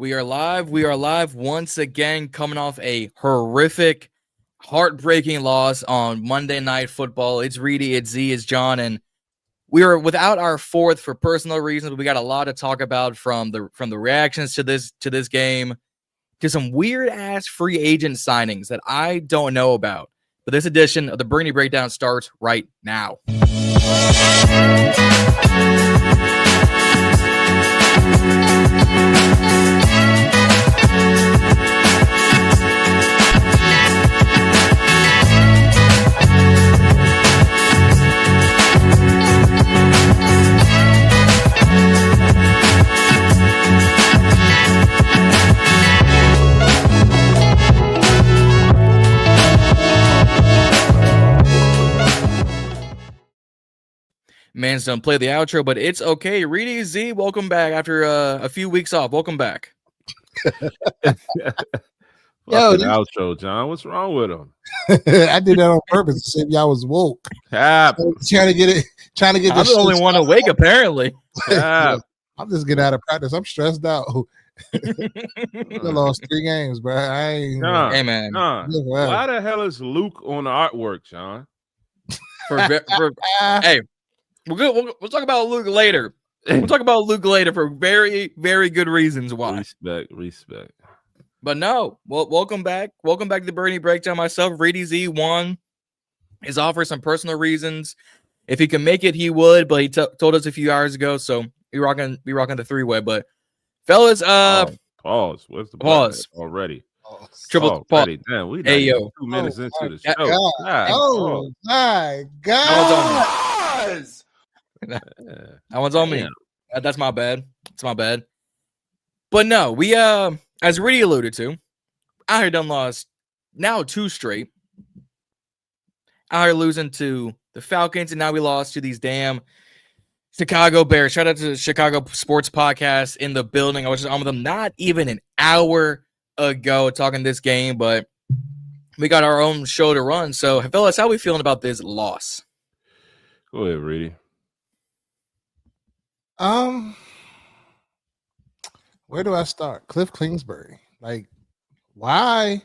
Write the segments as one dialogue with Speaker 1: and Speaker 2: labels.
Speaker 1: We are live. We are live once again, coming off a horrific, heartbreaking loss on Monday Night Football. It's Reedie, it's Zee, it's Jon, and we are without our fourth for personal reasons. But we got a lot to talk about from the reactions to this game to some weird ass free agent signings that I don't know about. But this edition of the Burgundy Breakdown starts right now. Mans don't play the outro, but it's okay. Reedie Zee, welcome back after a few weeks off. Welcome back.
Speaker 2: Yo, outro, Jon. What's wrong with him?
Speaker 3: I did that on purpose to see if y'all was woke.
Speaker 2: Trying
Speaker 3: to get
Speaker 1: I'm the only one awake, apparently.
Speaker 3: I'm just getting out of practice. I'm stressed out. I lost 3 games, bro. I ain't.
Speaker 2: Jon,
Speaker 1: hey, man.
Speaker 2: Jon, why the hell is Luke on the artwork, Jon?
Speaker 1: Hey. We'll talk about Luke later. We'll talk about Luke later for very, very good reasons why.
Speaker 2: Respect.
Speaker 1: But no, well, welcome back. Welcome back to the Burgundy Breakdown. Myself, Reedie Zee, Juan is off for some personal reasons. If he can make it, he would, but he told us a few hours ago, so we rocking the 3-way. But fellas,
Speaker 2: pause. What's the
Speaker 1: pause
Speaker 2: already?
Speaker 1: Triple pause.
Speaker 2: Damn, we
Speaker 1: hey, yo.
Speaker 2: 2 minutes into the show.
Speaker 3: Oh my God.
Speaker 1: That one's on me. That's my bad. It's my bad. But no, we as Reedie alluded to, out here done lost now 2 straight. Out here losing to the Falcons, and now we lost to these damn Chicago Bears. Shout out to the Chicago Sports Podcast in the building. I was just on with them not even an hour ago talking this game, but we got our own show to run. So, fellas, how are we feeling about this loss?
Speaker 2: Go ahead, Reedie.
Speaker 3: Where do I start? Cliff Kingsbury. Like, why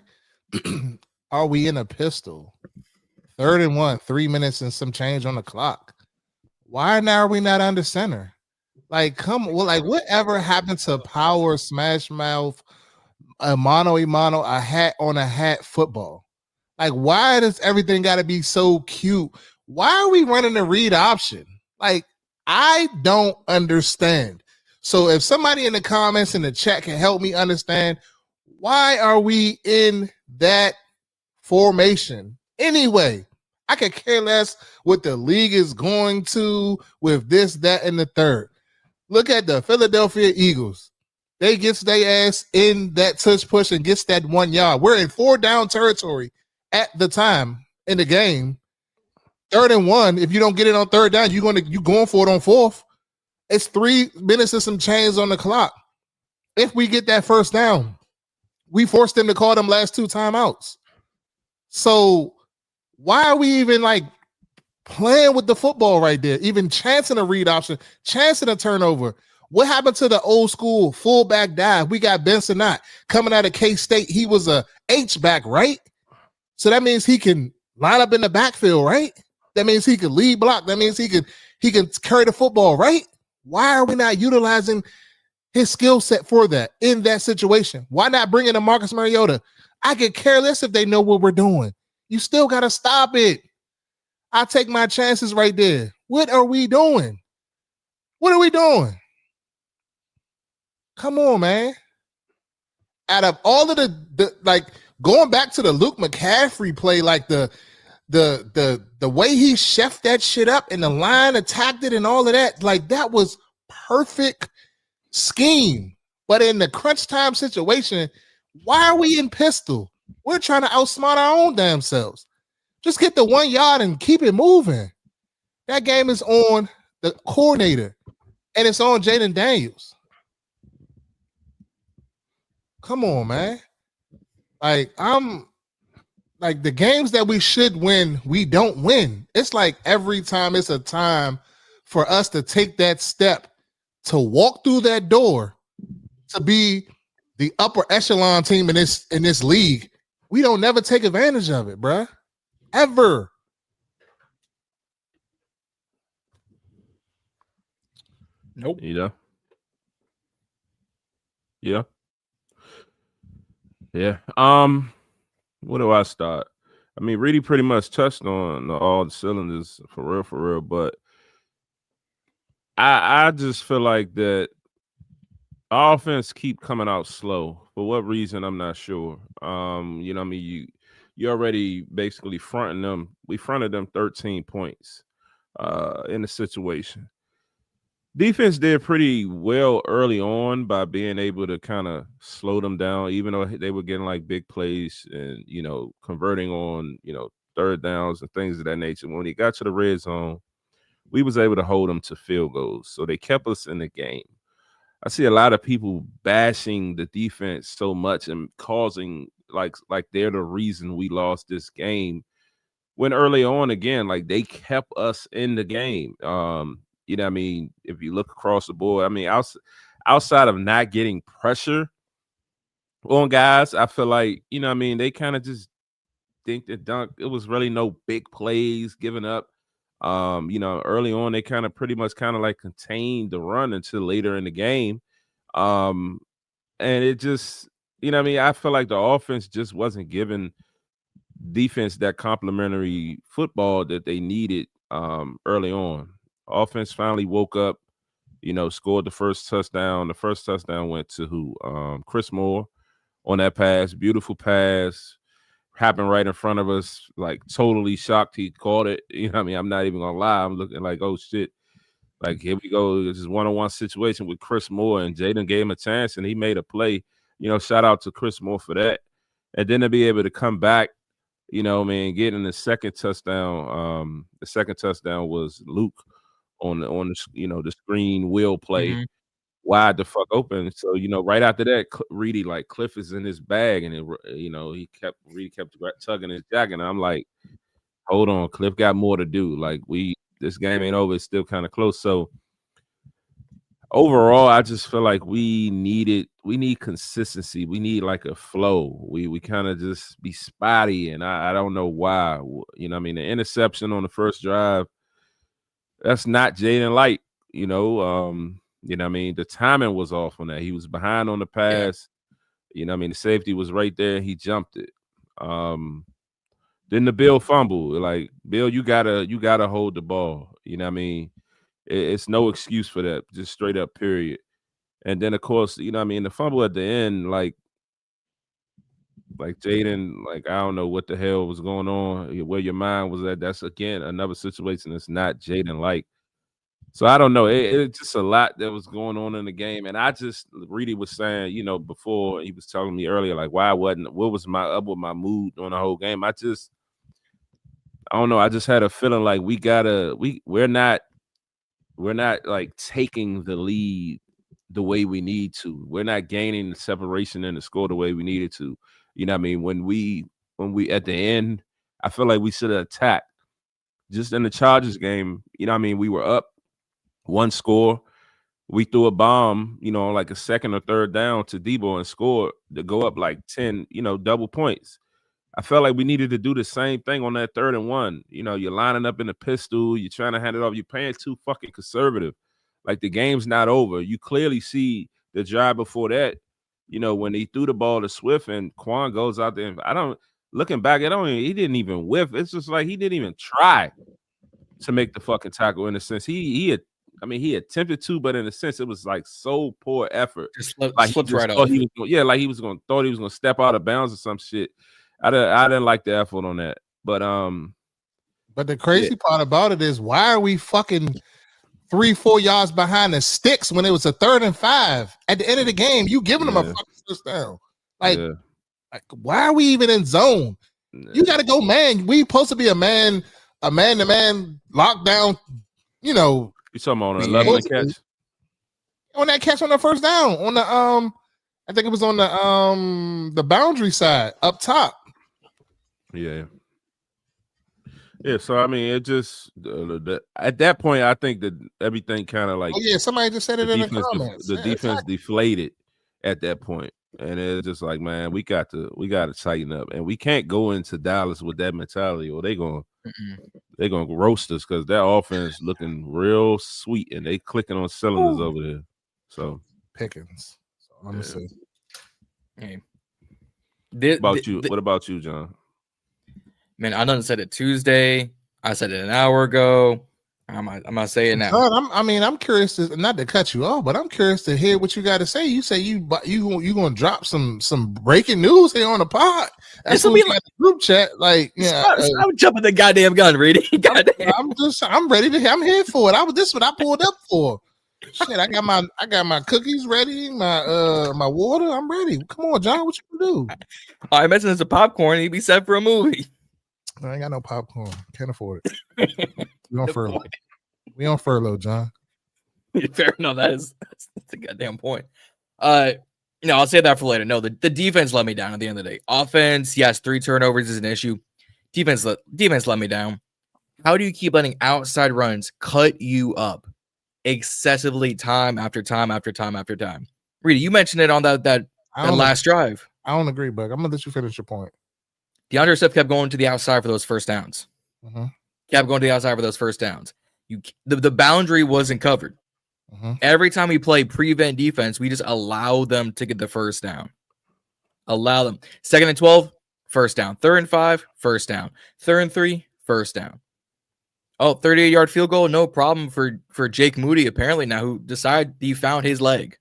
Speaker 3: are we in a pistol? 3rd and 1, 3 minutes and some change on the clock. Why now are we not under center? Like, whatever happened to power, smash mouth, a mano a mano, a hat on a hat football? Like, why does everything got to be so cute? Why are we running the read option? Like, I don't understand. So if somebody in the comments in the chat can help me understand, why are we in that formation? Anyway, I could care less what the league is going to with this, that, and the third. Look at the Philadelphia Eagles. They gets their ass in that touch push and gets that 1 yard. We're in 4 down territory at the time in the game. 3rd and 1. If you don't get it on 3rd down, you going for it on 4th. It's 3 minutes and some change on the clock. If we get that 1st down, we forced them to call them last 2 timeouts. So why are we even like playing with the football right there? Even chancing a read option, chancing a turnover. What happened to the old school fullback dive? We got Benson Knott coming out of K-State. He was a H-back, right? So that means he can line up in the backfield, right? That means he can lead block. That means he can carry the football, right? Why are we not utilizing his skill set for that in that situation? Why not bring in a Marcus Mariota? I could care less if they know what we're doing. You still got to stop it. I take my chances right there. What are we doing? What are we doing? Come on, man. Out of all of the like going back to the Luke McCaffrey play, like the way he chefed that shit up and the line attacked it and all of that, like that was perfect scheme. But in the crunch time situation, why are we in pistol? We're trying to outsmart our own damn selves. Just get the 1 yard and keep it moving. That game is on the coordinator and it's on Jaden Daniels. Come on, man. Like, I'm like the games that we should win, we don't win. It's like every time it's a time for us to take that step to walk through that door to be the upper echelon team in this league, we don't never take advantage of it, bruh. Ever.
Speaker 1: Nope.
Speaker 2: Yeah. Yeah. Yeah. Where do I start? I mean, Reedie pretty much touched on all the cylinders for real. But I just feel like that our offense keep coming out slow. For what reason, I'm not sure. You know what I mean? You already basically fronting them. We fronted them 13 points in the situation. Defense did pretty well early on by being able to kind of slow them down, even though they were getting like big plays and, you know, converting on, you know, third downs and things of that nature. When they got to the red zone, we was able to hold them to field goals. So they kept us in the game. I see a lot of people bashing the defense so much and causing like they're the reason we lost this game. When early on, again, like they kept us in the game. You know what I mean? If you look across the board, I mean, outside of not getting pressure on guys, I feel like, you know what I mean, they kind of just think that it was really no big plays given up. You know, early on, they pretty much like contained the run until later in the game. And it just, you know what I mean, I feel like the offense just wasn't giving defense that complementary football that they needed early on. Offense finally woke up, you know, scored the first touchdown. The first touchdown went to who? Chris Moore on that pass. Beautiful pass. Happened right in front of us. Like, totally shocked he caught it. You know what I mean? I'm not even gonna lie. I'm looking like, oh shit. Like, here we go. This is one-on-one situation with Chris Moore, and Jaden gave him a chance and he made a play. You know, shout out to Chris Moore for that. And then to be able to come back, you know, man, getting the second touchdown. The second touchdown was Luke on the you know, the screen wheel play, wide the fuck open. So, you know, right after that, Reedie, like, Cliff is in his bag, and it, you know, Reedie kept tugging his jacket, and I'm like, hold on, Cliff got more to do. Like, this game ain't over. It's still kind of close. So overall, I just feel like we need consistency. We need like a flow. We kind of just be spotty, and I don't know why. You know what I mean? The interception on the first drive, that's not Jaden Light, you know. You know what I mean? The timing was off on that. He was behind on the pass. Yeah. You know what I mean? The safety was right there. He jumped it. Then the Bill fumble. Like, Bill, you gotta hold the ball. You know what I mean? It's no excuse for that. Just straight up, period. And then, of course, you know what I mean? The fumble at the end, like Jaden, like, I don't know what the hell was going on, where your mind was at. That's, again, another situation that's not Jaden like. So I don't know. It's just a lot that was going on in the game. And Reedie was saying, you know, before, he was telling me earlier, like, what was my mood on the whole game? I don't know. I just had a feeling like we're not like taking the lead the way we need to. We're not gaining the separation in the score the way we needed to. You know what I mean? When we at the end, I feel like we should have attacked. Just in the Chargers game, you know what I mean? We were up one score. We threw a bomb, you know, like a second or third down to Debo and scored to go up like 10, you know, double points. I felt like we needed to do the same thing on that 3rd and 1. You know, you're lining up in the pistol, you're trying to hand it off, you're playing too fucking conservative. Like, the game's not over. You clearly see the drive before that, you know, when he threw the ball to Swift and Quan goes out there. Looking back, he didn't even whiff. It's just like he didn't even try to make the fucking tackle, in a sense. He attempted to, but in a sense, it was like so poor effort.
Speaker 1: Just slipped right off.
Speaker 2: Thought he was going to step out of bounds or some shit. I didn't like the effort on that. But
Speaker 3: the crazy part about it is, why are we fucking 3-4 yards behind the sticks when it was a 3rd and 5 at the end of the game? You giving them a fucking touchdown. Like, why are we even in zone? You got to go man. We supposed to be a man-to-man lockdown. You know,
Speaker 2: you talking about on 11 catch?
Speaker 3: On that catch on the first down, on the I think it was on the boundary side up top.
Speaker 2: Yeah. So I mean, it just at that point, I think that everything kind of like.
Speaker 3: Oh yeah, somebody just said it in the comments.
Speaker 2: The defense deflated at that point. And it's just like, man, we got to tighten up, and we can't go into Dallas with that mentality, or they're gonna roast us because their offense looking real sweet, and they clicking on cylinders over there. So
Speaker 3: Pickens. So I'm gonna say.
Speaker 1: Hey.
Speaker 2: What about you, John?
Speaker 1: Man, I done said it Tuesday. I said it an hour ago. I'm gonna say it now.
Speaker 3: John, I'm curious to, not to cut you off, but I'm curious to hear what you got to say. You say you gonna drop some breaking news here on the pod. That's what we got the group chat. Like, yeah,
Speaker 1: I'm jumping the goddamn gun, Reedie.
Speaker 3: I'm ready to. I'm here for it. This is what I pulled up for. Shit, I got my cookies ready, my water. I'm ready. Come on, John, what you gonna do?
Speaker 1: I mentioned there's a popcorn. He'd be set for a movie.
Speaker 3: I ain't got no popcorn. Can't afford it. We on furlough. We on furlough, John.
Speaker 1: Fair enough. That's a goddamn point. I'll say that for later. No, the defense let me down at the end of the day. Offense, yes, 3 turnovers is an issue. Defense let me down. How do you keep letting outside runs cut you up excessively time after time after time after time? Reedie, you mentioned it on that last drive.
Speaker 3: I don't agree, Bug. I'm gonna let you finish your point.
Speaker 1: DeAndre Swift kept going to the outside for those first downs. Kept going to the outside for those first downs. The boundary wasn't covered. Every time we play prevent defense, we just allow them to get the first down. Allow them. 2nd and 12, first down. 3rd and 5, first down. 3rd and 3, first down. Oh, 38-yard field goal, no problem for Jake Moody, apparently now, who decided he found his leg.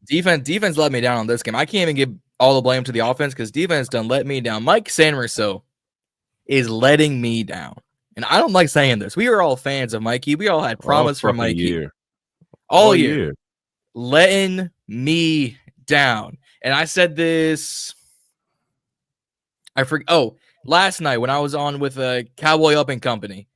Speaker 1: Defense let me down on this game. I can't even give all the blame to the offense because defense done let me down. Mike Sanderson is letting me down. And I don't like saying this. We are all fans of Mikey. We all had promise from Mikey. All year. Letting me down. And I said this. Last night when I was on with Cowboy Up and Company.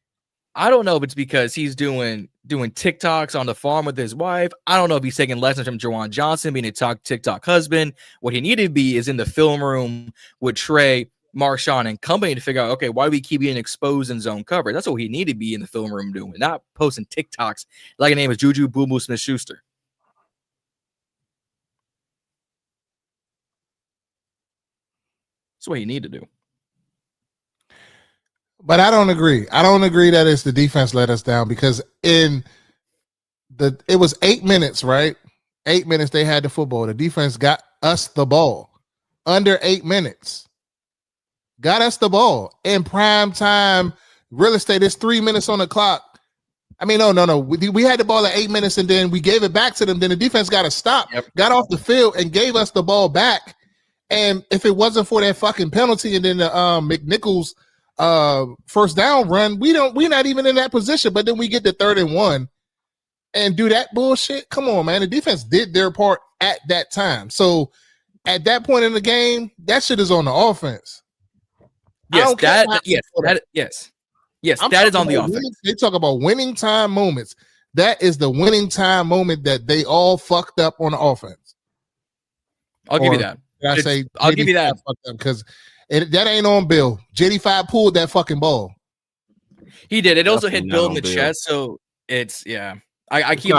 Speaker 1: I don't know if it's because he's doing TikToks on the farm with his wife. I don't know if he's taking lessons from Juwan Johnson, being a TikTok husband. What he needed to be is in the film room with Trey, Marshawn, and company to figure out, okay, why do we keep getting exposed in zone coverage? That's what he needed to be in the film room doing, not posting TikToks like a name is Juju Boo Boo Smith-Schuster. That's what he needed to do.
Speaker 3: But I don't agree. I don't agree that it's the defense let us down because it was 8 minutes, right? 8 minutes they had the football. The defense got us the ball under 8 minutes. Got us the ball in prime time. Real estate is 3 minutes on the clock. I mean, no. We had the ball at 8 minutes and then we gave it back to them. Then the defense got to stop, got off the field and gave us the ball back. And if it wasn't for that fucking penalty and then the McNichols first down run, we're not even in that position. But then we get the 3rd and 1 and do that bullshit. Come on, man. The defense did their part at that time. So at that point in the game, that shit is on the offense.
Speaker 1: Yes, that is on the offense.
Speaker 3: They talk about winning time moments. That is the winning time moment that they all fucked up on the offense.
Speaker 1: I'll give you that.
Speaker 3: I'll give you that because that ain't on Bill. JD5 pulled that fucking ball.
Speaker 1: He did. It also hit Bill in the chest, so it's I keep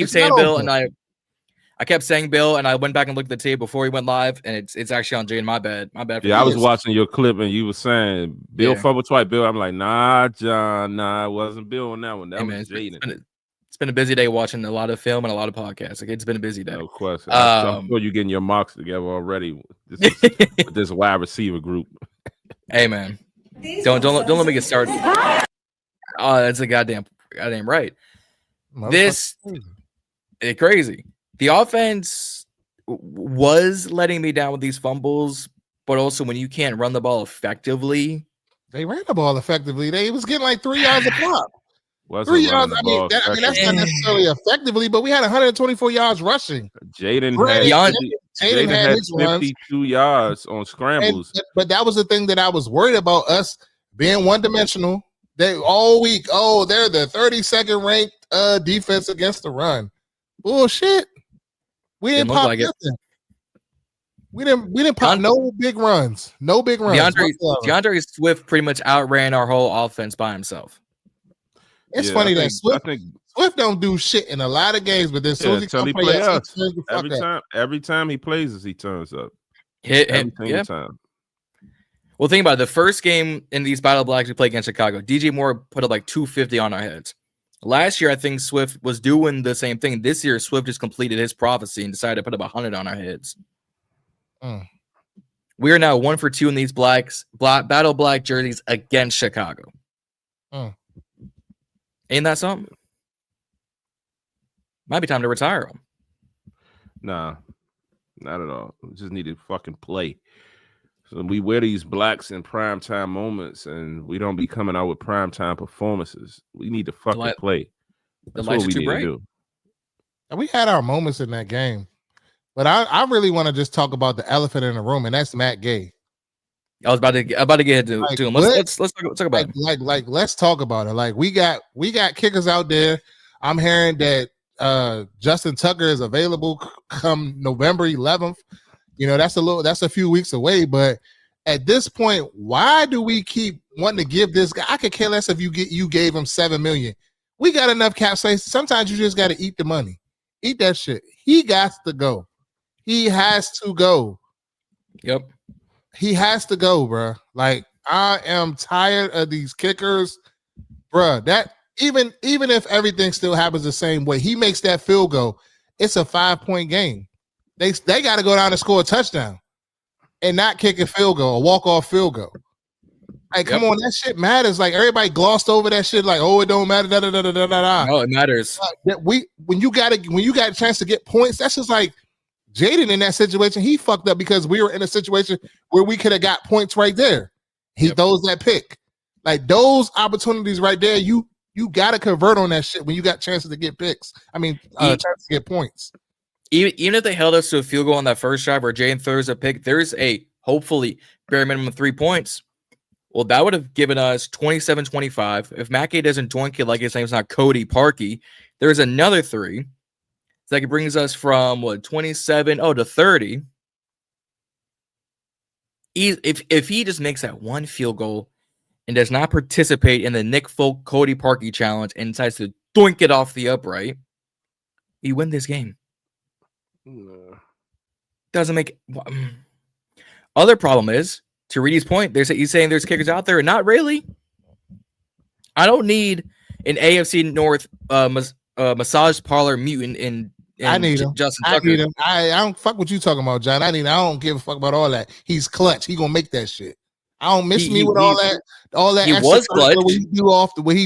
Speaker 1: saying Bill, and I kept saying Bill, and I went back and looked at the tape before he went live, and it's actually on Jaden. My bad.
Speaker 2: Yeah, I was watching your clip, and you were saying Bill fumbled twice. Bill, I'm like, nah, John, it wasn't Bill on that one. That was Jaden.
Speaker 1: It's been a busy day watching a lot of film and a lot of podcasts. It's been a busy day.
Speaker 2: No question. I'm sure you're getting your mocks together already with this wide receiver group.
Speaker 1: Hey man, don't let me get started. Oh, that's a goddamn right. It's crazy. The offense was letting me down with these fumbles, but also when you can't run the ball effectively,
Speaker 3: they ran the ball effectively. They was getting like 3 yards a pop. 3 yards. I mean, that's not necessarily effectively, but we had 124 yards rushing.
Speaker 2: Jaden had 52 yards on scrambles.
Speaker 3: But that was the thing that I was worried about, us being one-dimensional. They all week, they're the 32nd ranked defense against the run. Bullshit. We didn't pop like nothing. We didn't pop no big runs. No big runs.
Speaker 1: DeAndre Swift pretty much outran our whole offense by himself.
Speaker 3: It's funny that Swift don't do shit in a lot of games, but then as soon as he
Speaker 2: until
Speaker 3: come
Speaker 2: he
Speaker 3: play
Speaker 2: play
Speaker 3: us,
Speaker 2: us. Every time he plays us, he turns up. Every single time.
Speaker 1: Well, think about it. The first game in these Battle Blacks we played against Chicago, DJ Moore put up like 250 on our heads. Last year, I think Swift was doing the same thing. This year, Swift just completed his prophecy and decided to put up 100 on our heads. We are now 1 for 2 in these Battle Black jerseys against Chicago. Ain't that something? Might be time to retire him.
Speaker 2: Nah, not at all. We just need to fucking play. So we wear these blacks in primetime moments, and we don't be coming out with primetime performances. We need to fucking play. That's what we need to do.
Speaker 3: And we had our moments in that game. But I really want to just talk about the elephant in the room, and that's Matt Gay.
Speaker 1: I was about to get to him. Let's talk about it.
Speaker 3: Let's talk about it. Like we got kickers out there. I'm hearing that Justin Tucker is available come November 11th. You know, that's a few weeks away, but at this point, why do we keep wanting to give this guy? I could care less if you gave him $7 million. We got enough cap space. Sometimes you just got to eat the money. Eat that shit. He got to go. He has to go.
Speaker 1: Yep.
Speaker 3: He has to go, bro. Like, I am tired of these kickers, bro. That even if everything still happens the same way, he makes that field goal. It's a 5-point game. They got to go down and score a touchdown and not kick a field goal, a walk-off field goal. Like, come on, that shit matters. Like, everybody glossed over that shit. Like, oh, it don't matter.
Speaker 1: No, it matters.
Speaker 3: When you got a chance to get points, that's just like Jaden in that situation. He fucked up because we were in a situation where we could have got points right there. He throws that pick. Like, those opportunities right there, you got to convert on that shit when you got chances to get picks. I mean, chances to get points.
Speaker 1: Even if they held us to a field goal on that first drive where Jaden throws a pick, there's a hopefully bare minimum 3 points. Well, that would have given us 27-25. If Matt Gay doesn't doink it like his name's not Cody Parkey, there's another 3. So that brings us from 27 to 30. If he just makes that one field goal and does not participate in the Nick Folk Cody Parkey challenge and decides to doink it off the upright, he win this game. Doesn't make other problem is, to Reedie's point, he's saying there's kickers out there. Not really. I don't need an AFC North massage parlor mutant in
Speaker 3: I need him.
Speaker 1: Justin
Speaker 3: I
Speaker 1: Tucker.
Speaker 3: need him. I don't fuck what you talking about, John. I don't give a fuck about all that. He's clutch. He gonna make that shit. I don't miss me with all that.
Speaker 1: He was clutch.
Speaker 3: What he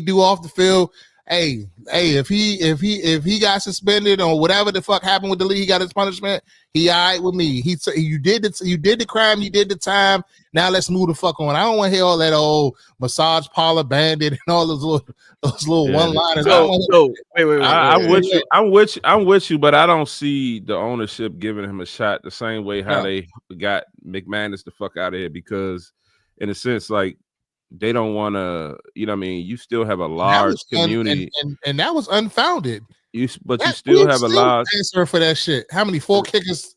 Speaker 3: do off the field. Hey, if he got suspended or whatever the fuck happened with the league, he got his punishment. He all right with me. You did the crime, you did the time. Now let's move the fuck on. I don't want to hear all that old massage parlor bandit and all those little one-liners.
Speaker 2: Wait. I'm with you, but I don't see the ownership giving him a shot the same way how they got McManus the fuck out of here, because in a sense, like, they don't want to, you know what I mean? You still have a large community.
Speaker 3: And that was unfounded.
Speaker 2: You still have a large
Speaker 3: answer for that shit. How many four kickers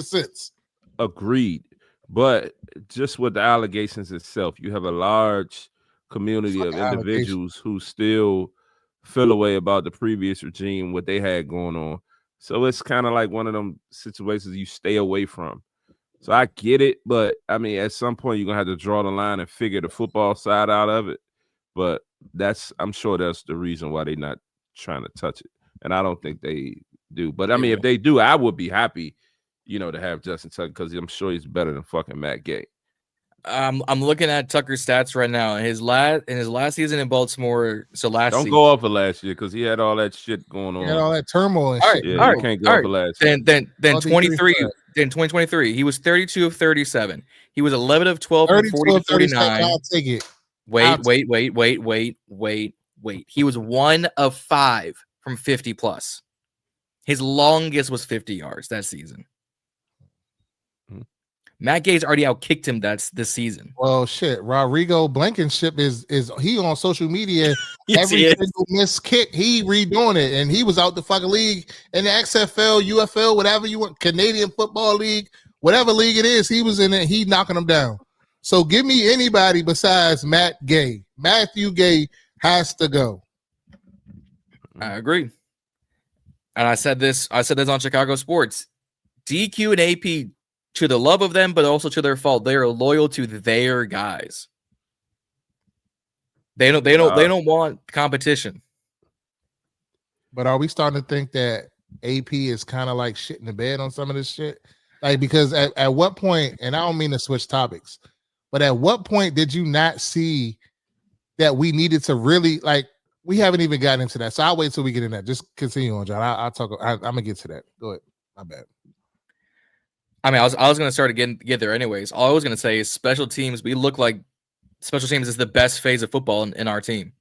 Speaker 3: sits?
Speaker 2: Agreed. But just with the allegations itself, you have a large community of individuals who still feel away about the previous regime, what they had going on. So it's kind of like one of them situations you stay away from. So I get it, but I mean, at some point you're gonna have to draw the line and figure the football side out of it. But I'm sure that's the reason why they're not trying to touch it. And I don't think they do. But I mean, if they do, I would be happy, to have Justin Tucker, because I'm sure he's better than fucking Matt Gay.
Speaker 1: I'm looking at Tucker's stats right now. In his last season in Baltimore,
Speaker 2: don't go off of last year because he had all that shit going on.
Speaker 3: He had all that turmoil. And shit.
Speaker 2: Yeah, you can't go off of last year.
Speaker 1: Then 23. In 2023, he was 32 of 37. He was 11 of 12 from 40 to 39.
Speaker 3: I'll take it.
Speaker 1: Wait. He was 1 of 5 from 50 plus. His longest was 50 yards that season. Matt Gay's already outkicked him this season.
Speaker 3: Well, shit. Rodrigo Blankenship is he on social media.
Speaker 1: Yes,
Speaker 3: every single missed kick, he redoing it, and he was out the fucking league in the XFL, UFL, whatever you want, Canadian Football League, whatever league it is. He was in it. He knocking them down. So give me anybody besides Matt Gay. Matthew Gay has to go.
Speaker 1: I agree. And I said this on Chicago Sports. DQ and AP, to the love of them, but also to their fault, they are loyal to their guys. They don't want competition.
Speaker 3: But are we starting to think that AP is kind of like shit in the bed on some of this shit? Like, because at what point, and I don't mean to switch topics, but at what point did you not see that we needed to really, like, we haven't even gotten into that. So I'll wait till we get in that. Just continue on, John. I'll talk. I'm gonna get to that. Go ahead. My bad.
Speaker 1: I mean, I was gonna start to get there anyways. All I was gonna say is special teams. We look like special teams is the best phase of football in our team.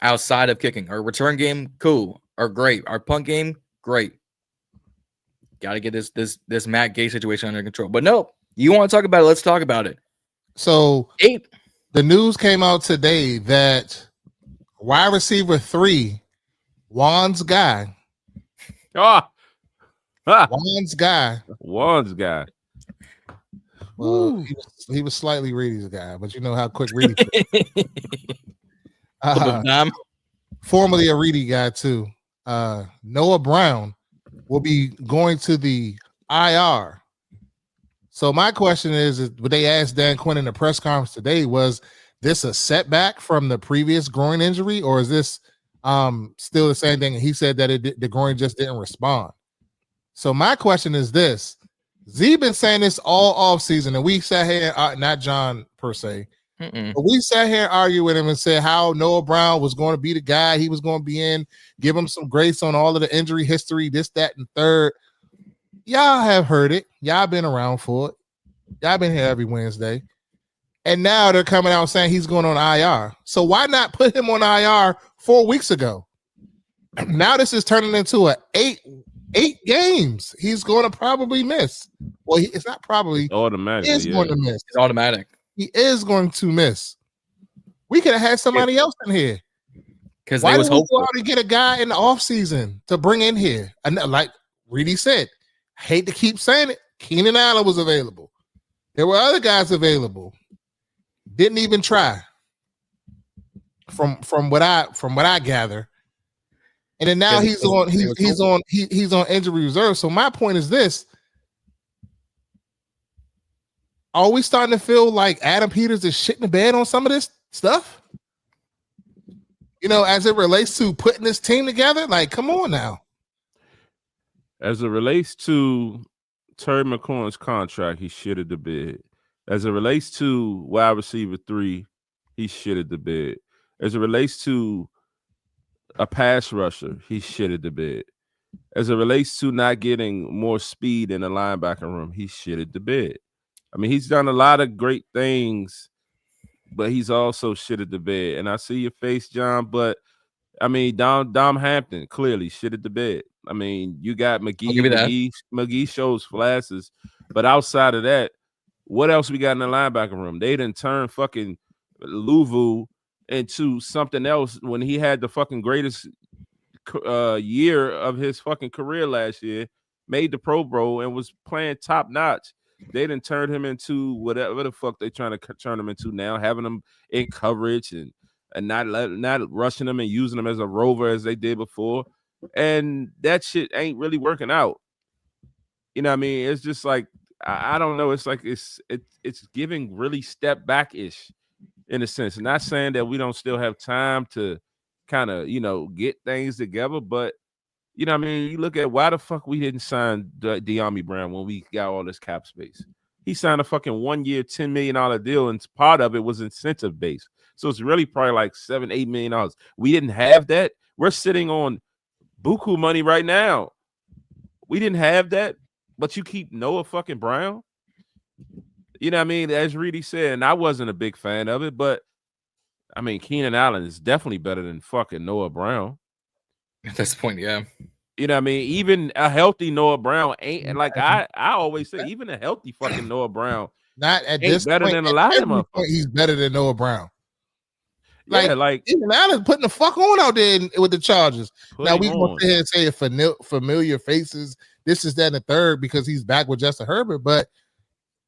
Speaker 1: Outside of kicking, our return game, cool, or great. Our punt game, great. Got to get this Matt Gay situation under control. But no, you want to talk about it? Let's talk about it.
Speaker 3: So the news came out today that wide receiver 3, Juan's guy. Juan's guy. Well, he was slightly Reedie's guy, but you know how quick Reedie. Formerly a Reedie guy too. Noah Brown will be going to the IR. So my question is what they asked Dan Quinn in the press conference today, was this a setback from the previous groin injury, or is this still the same thing? He said that the groin just didn't respond. So my question is this: Zee been saying this all off season, and we sat here, not John per se, but we sat here and argued with him and said how Noah Brown was going to be the guy. He was going to be in, give him some grace on all of the injury history, this, that, and third. Y'all have heard it. Y'all been around for it. Y'all been here every Wednesday. And now they're coming out saying he's going on IR. So why not put him on IR 4 weeks ago? Now this is turning into a eight games he's going to probably miss. Well, it's not probably.
Speaker 2: Automatic.
Speaker 3: He is going to miss.
Speaker 1: It's automatic.
Speaker 3: He is going to miss. We could have had somebody else in here.
Speaker 1: Because
Speaker 3: why did we go out and get a guy in the offseason to bring in here? And like Reedie said, I hate to keep saying it, Keenan Allen was available. There were other guys available. Didn't even try. From what I gather. And then now he's on injury reserve. So my point is this: are we starting to feel like Adam Peters is shitting the bed on some of this stuff? You know, as it relates to putting this team together, like, come on now.
Speaker 2: As it relates to Terry McLaurin's contract, he shitted the bed. As it relates to wide receiver 3, he shitted the bed. As it relates to a pass rusher, he shitted the bed. As it relates to not getting more speed in the linebacker room, he shitted the bed. I mean, he's done a lot of great things, but he's also shitted the bed. And I see your face, John, but I mean, Dom Hampton clearly shitted the bed. I mean, you got McGee. McGee shows flashes, but outside of that, what else we got in the linebacker room? They didn't turn fucking Louvu into something else when he had the fucking greatest year of his fucking career last year, made the Pro Bowl and was playing top notch. They didn't turn him into whatever the fuck they trying to turn him into now, having him in coverage and not rushing him and using him as a rover as they did before. And that shit ain't really working out. You know what I mean? It's just like, I don't know. It's like it's giving really step back-ish in a sense. Not saying that we don't still have time to kind of, get things together, but you know what I mean? You look at why the fuck we didn't sign De'Ami Brown when we got all this cap space. He signed a fucking 1-year, $10 million deal, and part of it was incentive-based. So it's really probably like $7-8 million. We didn't have that. We're sitting on buku money right now. We didn't have that, but you keep Noah fucking Brown. You know what I mean? As Reedie said, and I wasn't a big fan of it, but I mean, Keenan Allen is definitely better than fucking Noah Brown.
Speaker 1: At this point, yeah.
Speaker 2: You know what I mean? Even a healthy Noah Brown ain't, like I always say, even a healthy fucking Noah Brown
Speaker 3: not at this
Speaker 2: better
Speaker 3: point,
Speaker 2: than a lot of them.
Speaker 3: He's better than Noah Brown.
Speaker 2: Like
Speaker 3: Keenan Allen putting the fuck on out there with the Chargers. Now we going to sit here and say familiar faces, this is that and the third, because he's back with Justin Herbert, but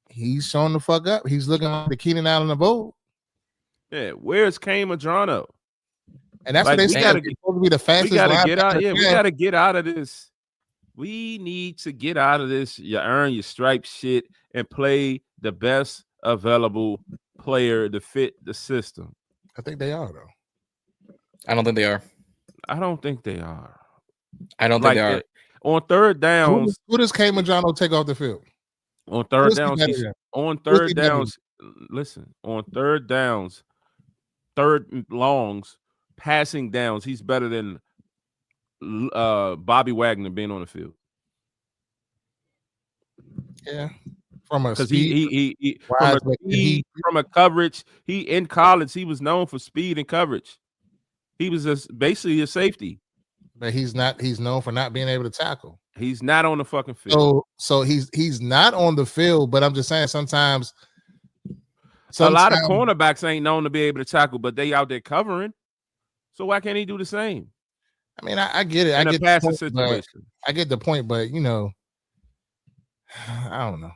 Speaker 3: he's showing the fuck up. He's looking like the Keenan Allen of old.
Speaker 2: Yeah, where's Cam Madrano?
Speaker 3: And that's what they said. It's supposed to be the fastest.
Speaker 2: We gotta get out. Yeah, we gotta get out of this. We need to get out of this. You earn your stripe shit and play the best available player to fit the system.
Speaker 3: I think they are though.
Speaker 1: I don't think they are.
Speaker 2: I don't think they are.
Speaker 1: I don't think they are.
Speaker 2: On third downs,
Speaker 3: who does K'Majono take off the field?
Speaker 2: On third downs, listen, on third downs, third longs, passing downs, he's better than Bobby Wagner being on the field.
Speaker 3: Yeah. From a
Speaker 2: because from a coverage, he in college, he was known for speed and coverage. He was basically a safety.
Speaker 3: But he's not. He's known for not being able to tackle.
Speaker 2: He's not on the fucking field.
Speaker 3: So he's not on the field. But I'm just saying, sometimes
Speaker 2: a lot of cornerbacks ain't known to be able to tackle, but they out there covering. So why can't he do the same?
Speaker 3: I mean, I get it. I get the point, situation. I get the point, but you know, I don't know.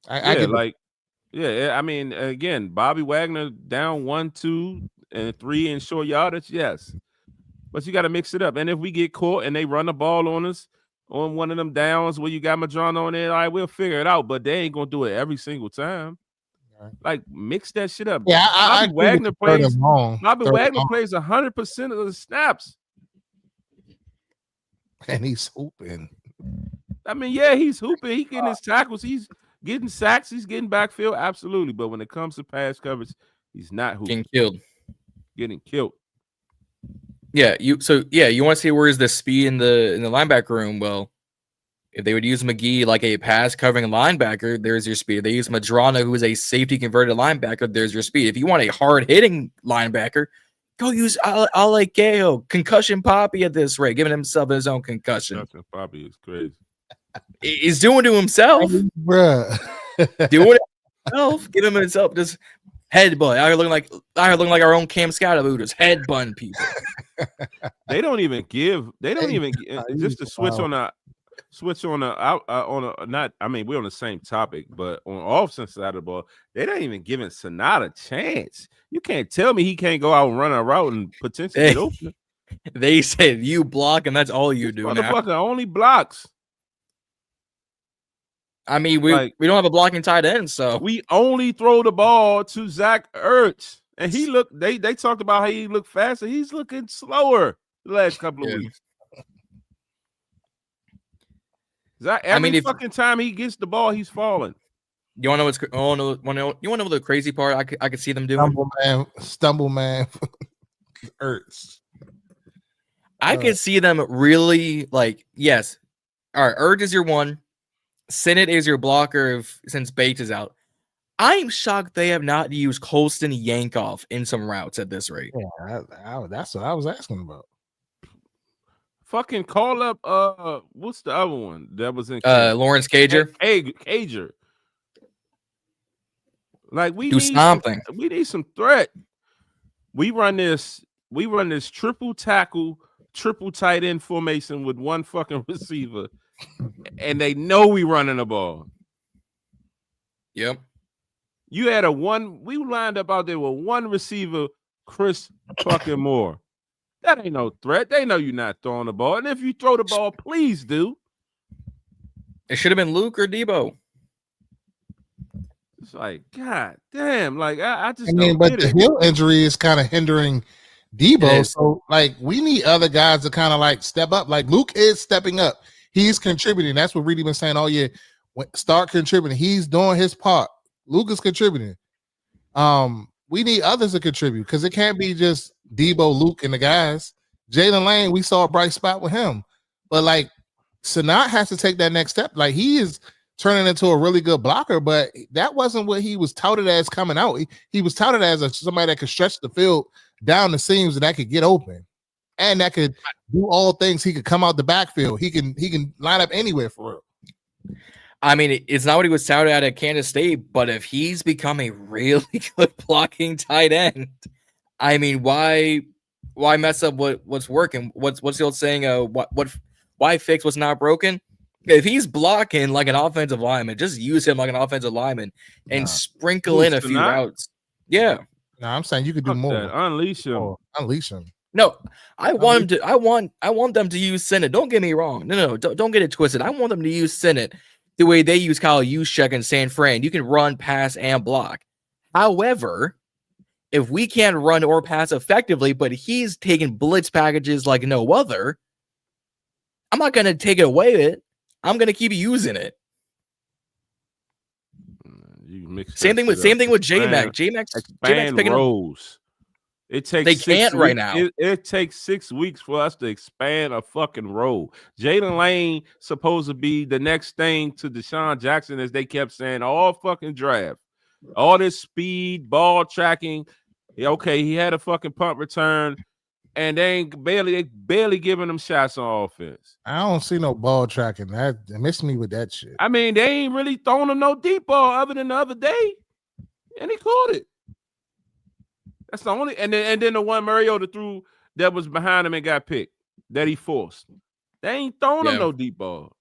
Speaker 2: I mean, again, Bobby Wagner down 1, 2, and 3 in short yardage, yes. But you got to mix it up. And if we get caught and they run the ball on us on one of them downs where you got Madron on there, all right, we'll figure it out. But they ain't gonna do it every single time. Right. Like mix that shit up.
Speaker 3: Yeah,
Speaker 2: Bobby Wagner plays. Bobby Wagner plays 100% of the snaps,
Speaker 3: and he's hooping.
Speaker 2: I mean, yeah, he's hooping. He getting his tackles. He's getting sacks. He's getting backfield. Absolutely. But when it comes to pass coverage, he's not hooping. Getting killed.
Speaker 1: Yeah, you want to see where's the speed in the linebacker room? Well, if they would use McGee like a pass covering linebacker, there's your speed. If they use Madrana, who is a safety converted linebacker, there's your speed. If you want a hard hitting linebacker, go use Alekeo, concussion Poppy at this rate, giving himself his own concussion.
Speaker 2: Concussion Poppy is crazy.
Speaker 1: He's doing it to himself,
Speaker 3: bruh.
Speaker 1: Doing it himself, giving himself just headbutt. I looking like our own Cam Scatteroo, just headbutting people.
Speaker 2: They don't even just to switch on a not. I mean, we're on the same topic, but on offense side of the ball, they don't even giving Sonata a chance. You can't tell me he can't go out and run a route and potentially get open.
Speaker 1: They said you block, and that's all you do.
Speaker 2: Motherfucker only blocks.
Speaker 1: I mean, we don't have a blocking tight end, so
Speaker 2: we only throw the ball to Zach Ertz, and he looked. They talked about how he looked faster. He's looking slower the last couple of weeks. Every fucking time he gets the ball, he's falling.
Speaker 1: You want to know what's? You want to know the crazy part? I could see them doing.
Speaker 3: Stumble man, Ertz.
Speaker 1: I could see them really yes. All right, Ertz is your one. Sinnott is your blocker since Bates is out. I'm shocked they have not used Colston Yankoff in some routes at this rate.
Speaker 3: Yeah, that's what I was asking about.
Speaker 2: Fucking call up what's the other one that was in
Speaker 1: Lawrence Cager?
Speaker 2: Cager. Like we
Speaker 1: do something.
Speaker 2: We need some threat. We run this triple tackle, triple tight end formation with one fucking receiver. And they know we running the ball.
Speaker 1: Yep.
Speaker 2: You had we lined up out there with one receiver, Chris fucking Moore. That ain't no threat. They know you're not throwing the ball. And if you throw the ball, please do.
Speaker 1: It should have been Luke or Debo.
Speaker 2: It's like, God damn. Like, I
Speaker 3: mean, but the heel injury is kind of hindering Debo. So, we need other guys to kind of, step up. Like, Luke is stepping up. He's contributing. That's what Reedie been saying all year. Start contributing. He's doing his part. Luke is contributing. We need others to contribute because it can't be just Debo, Luke, and the guys. Jalen Lane, we saw a bright spot with him. But, Sanat has to take that next step. He is turning into a really good blocker, but that wasn't what he was touted as coming out. He was touted as somebody that could stretch the field down the seams and that could get open. And that could do all things. He could come out the backfield. He can line up anywhere for real.
Speaker 1: I mean, it's not what he was touted at Kansas State, but if he's become a really good blocking tight end, I mean, why mess up what's working? What's the old saying? Why fix what's not broken? If he's blocking like an offensive lineman, just use him like an offensive lineman and sprinkle in a few routes. Yeah.
Speaker 3: No, I'm saying you could do more.
Speaker 2: Unleash him.
Speaker 3: Unleash him.
Speaker 1: No, I want them to. I want them to use Senate. Don't get me wrong. No, don't get it twisted. I want them to use Senate the way they use Kyle Juszczyk in San Fran. You can run, pass, and block. However, if we can't run or pass effectively, but he's taking blitz packages like no other, I'm not going to take it away with it. I'm going to keep using it. Same thing with J-Mac. J-Mac's picking
Speaker 2: roles. It takes
Speaker 1: they can't right now.
Speaker 2: It takes 6 weeks for us to expand a fucking role. Jalen Lane supposed to be the next thing to Deshaun Jackson, as they kept saying all fucking draft. All this speed, ball tracking. Okay, he had a fucking punt return, and they barely giving him shots on offense.
Speaker 3: I don't see no ball tracking. That missed me with that shit.
Speaker 2: I mean, they ain't really throwing him no deep ball other than the other day, and he caught it. That's the only, and then the one Mariota threw that was behind him and got picked that he forced. They ain't throwing him no deep ball.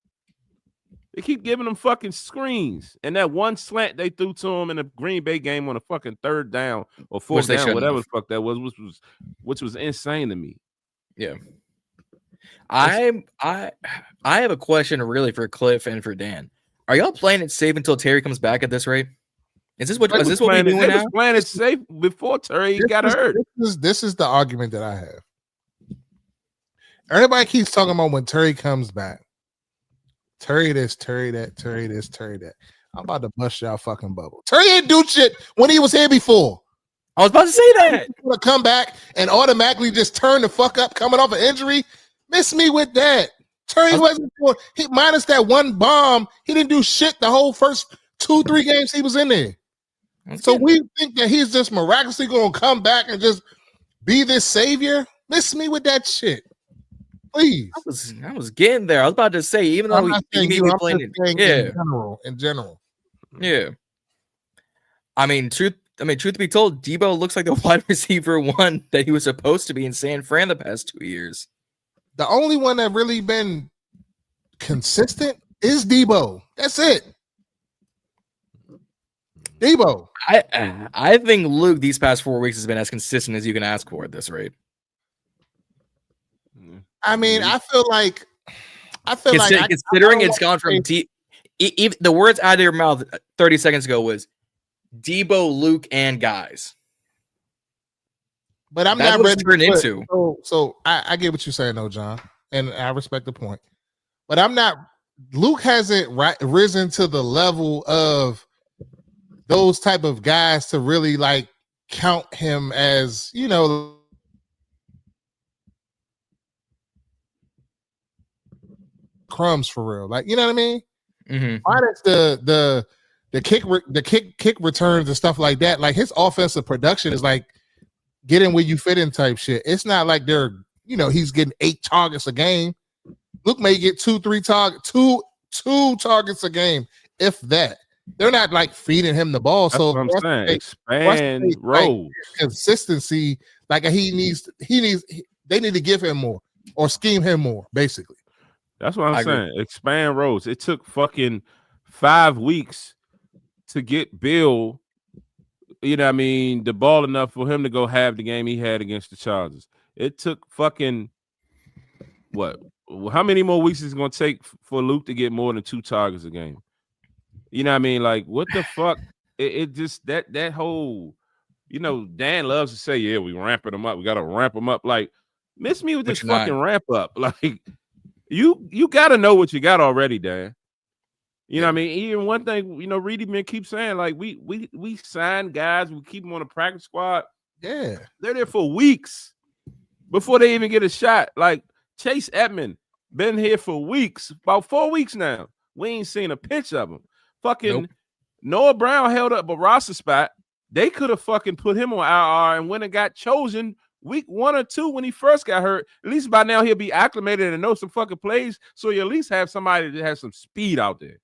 Speaker 2: They keep giving him fucking screens, and that one slant they threw to him in the Green Bay game on a fucking 3rd down or 4th down, whatever the fuck that was, which was insane to me.
Speaker 1: Yeah, I have a question really for Cliff and for Dan. Are y'all playing it safe until Terry comes back at this rate? Is this what we're doing now?
Speaker 2: Playing it safe before Terry got hurt.
Speaker 3: This is the argument that I have. Everybody keeps talking about when Terry comes back. Terry this, Terry that, Terry this, Terry that. I'm about to bust y'all fucking bubble. Terry ain't do shit when he was here before.
Speaker 1: I was about to say that.
Speaker 3: He's gonna come back and automatically just turn the fuck up coming off an injury. Miss me with that. Terry wasn't minus that one bomb. He didn't do shit the whole first 2-3 games he was in there. So we think that he's just miraculously going to come back and just be this savior? Miss me with that shit, please.
Speaker 1: I was getting there. I was about to say, even though he may be playing it,
Speaker 3: in general.
Speaker 1: Yeah. I mean, truth be told, Debo looks like the wide receiver one that he was supposed to be in San Fran the past 2 years.
Speaker 3: The only one that really been consistent is Debo. That's it. Debo.
Speaker 1: I think Luke these past 4 weeks has been as consistent as you can ask for at this rate.
Speaker 3: I mean, I feel like
Speaker 1: considering it's gone from the words out of your mouth 30 seconds ago was Debo, Luke, and guys.
Speaker 3: But I'm
Speaker 1: That's
Speaker 3: not ready
Speaker 1: to turn into.
Speaker 3: So I get what you're saying, though, John, and I respect the point. But I'm not. Luke hasn't risen to the level of those type of guys to really like count him as, you know, crumbs for real. Like, you know what I mean?
Speaker 1: Mm-hmm.
Speaker 3: Why does the kick returns and stuff like that? Like his offensive production is like getting where you fit in type shit. It's not like he's getting 8 targets a game. Luke may get 2-3 targets, two targets a game, if that. They're not like feeding him the ball.
Speaker 2: That's
Speaker 3: so
Speaker 2: what I'm saying. Expand roles.
Speaker 3: Like, consistency. Like they need to give him more or scheme him more, basically.
Speaker 2: That's what I'm saying. Expand roles. It took fucking 5 weeks to get Bill, you know what I mean, the ball enough for him to go have the game he had against the Chargers. It took fucking what? How many more weeks is it going to take for Luke to get more than 2 targets a game? You know what I mean? Like, what the fuck? It just that whole, Dan loves to say, yeah, we ramping them up. We got to ramp them up. Like, miss me with this fucking ramp up. Like, you got to know what you got already, Dan. You know what I mean? Even one thing, Reedie man keeps saying, like, we sign guys, we keep them on the practice squad.
Speaker 3: Yeah.
Speaker 2: They're there for weeks before they even get a shot. Like, Chase Edmonds been here for weeks, about 4 weeks now. We ain't seen a pitch of him. Fucking Noah Brown held up a roster spot. They could have fucking put him on IR and went and got chosen week 1 or 2 when he first got hurt. At least by now he'll be acclimated and know some fucking plays, so you at least have somebody that has some speed out there.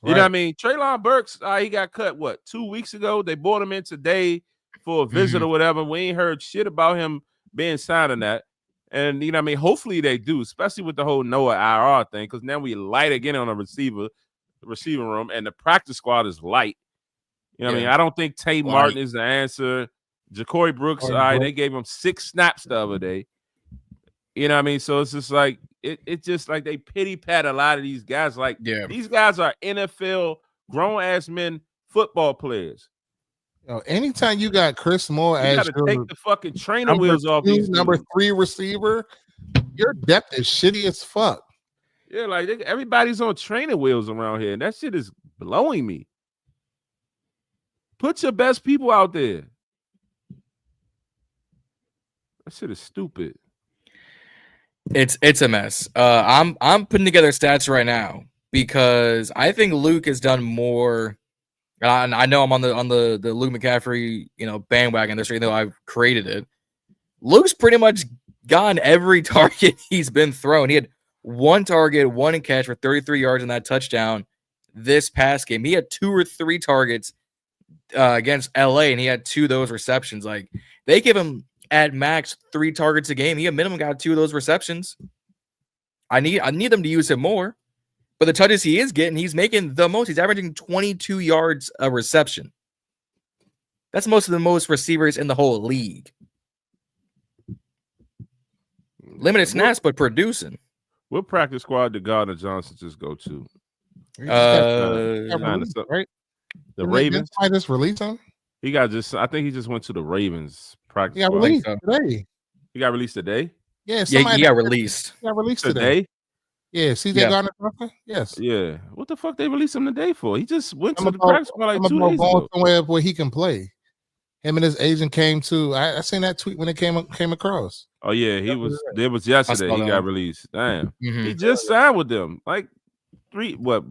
Speaker 2: You know what I mean? Treylon Burks, he got cut, 2 weeks ago? They brought him in today for a visit or whatever. We ain't heard shit about him being signed on that. And, you know what I mean? Hopefully they do, especially with the whole Noah IR thing, because now we light again on a receiving room, and the practice squad is light. You know what I mean? I don't think Tate Martin is the answer. Ja'Cory Brooks, all right, they gave him 6 snaps the other day. You know what I mean? So it's just like it's just like they pity pat a lot of these guys. Like these guys are NFL grown ass men football players.
Speaker 3: Anytime you got Chris Moore
Speaker 2: you
Speaker 3: as
Speaker 2: your take the fucking trainer wheels off these
Speaker 3: number 3 receiver, your depth is shitty as fuck.
Speaker 2: Yeah, like everybody's on training wheels around here, and that shit is blowing me. Put your best people out there. That shit is stupid.
Speaker 1: It's a mess. I'm putting together stats right now because I think Luke has done more. And I know I'm on the Luke McCaffrey bandwagon this year, though I've created it. Luke's pretty much gotten every target he's been thrown. He had 1 target, 1 catch for 33 yards in that touchdown this past game. He had 2 or 3 targets against LA, and he had 2 of those receptions. Like they give him at max 3 targets a game. He at minimum got 2 of those receptions. I need them to use him more. But the touches he is getting, he's making the most. He's averaging 22 yards a reception. That's most of the most receivers in the whole league. Limited snaps, but producing.
Speaker 2: What practice squad did Gardner Johnson just go to?
Speaker 3: Right?
Speaker 2: The Ravens.
Speaker 3: I just released him.
Speaker 2: I think he just went to the Ravens practice.
Speaker 3: He got released today.
Speaker 2: He got released today?
Speaker 3: Yeah,
Speaker 1: he got released.
Speaker 3: He got released
Speaker 2: today.
Speaker 3: Yeah, CJ Gardner Johnson? Yes.
Speaker 2: Yeah. What the fuck they released him today for? He just went to the practice squad like 2 days ago.
Speaker 3: Somewhere where he can play. Him and his agent came to. I seen that tweet when it came across.
Speaker 2: Oh yeah, he was. It was yesterday. He got released. Damn. He just signed with them. Like 3. What?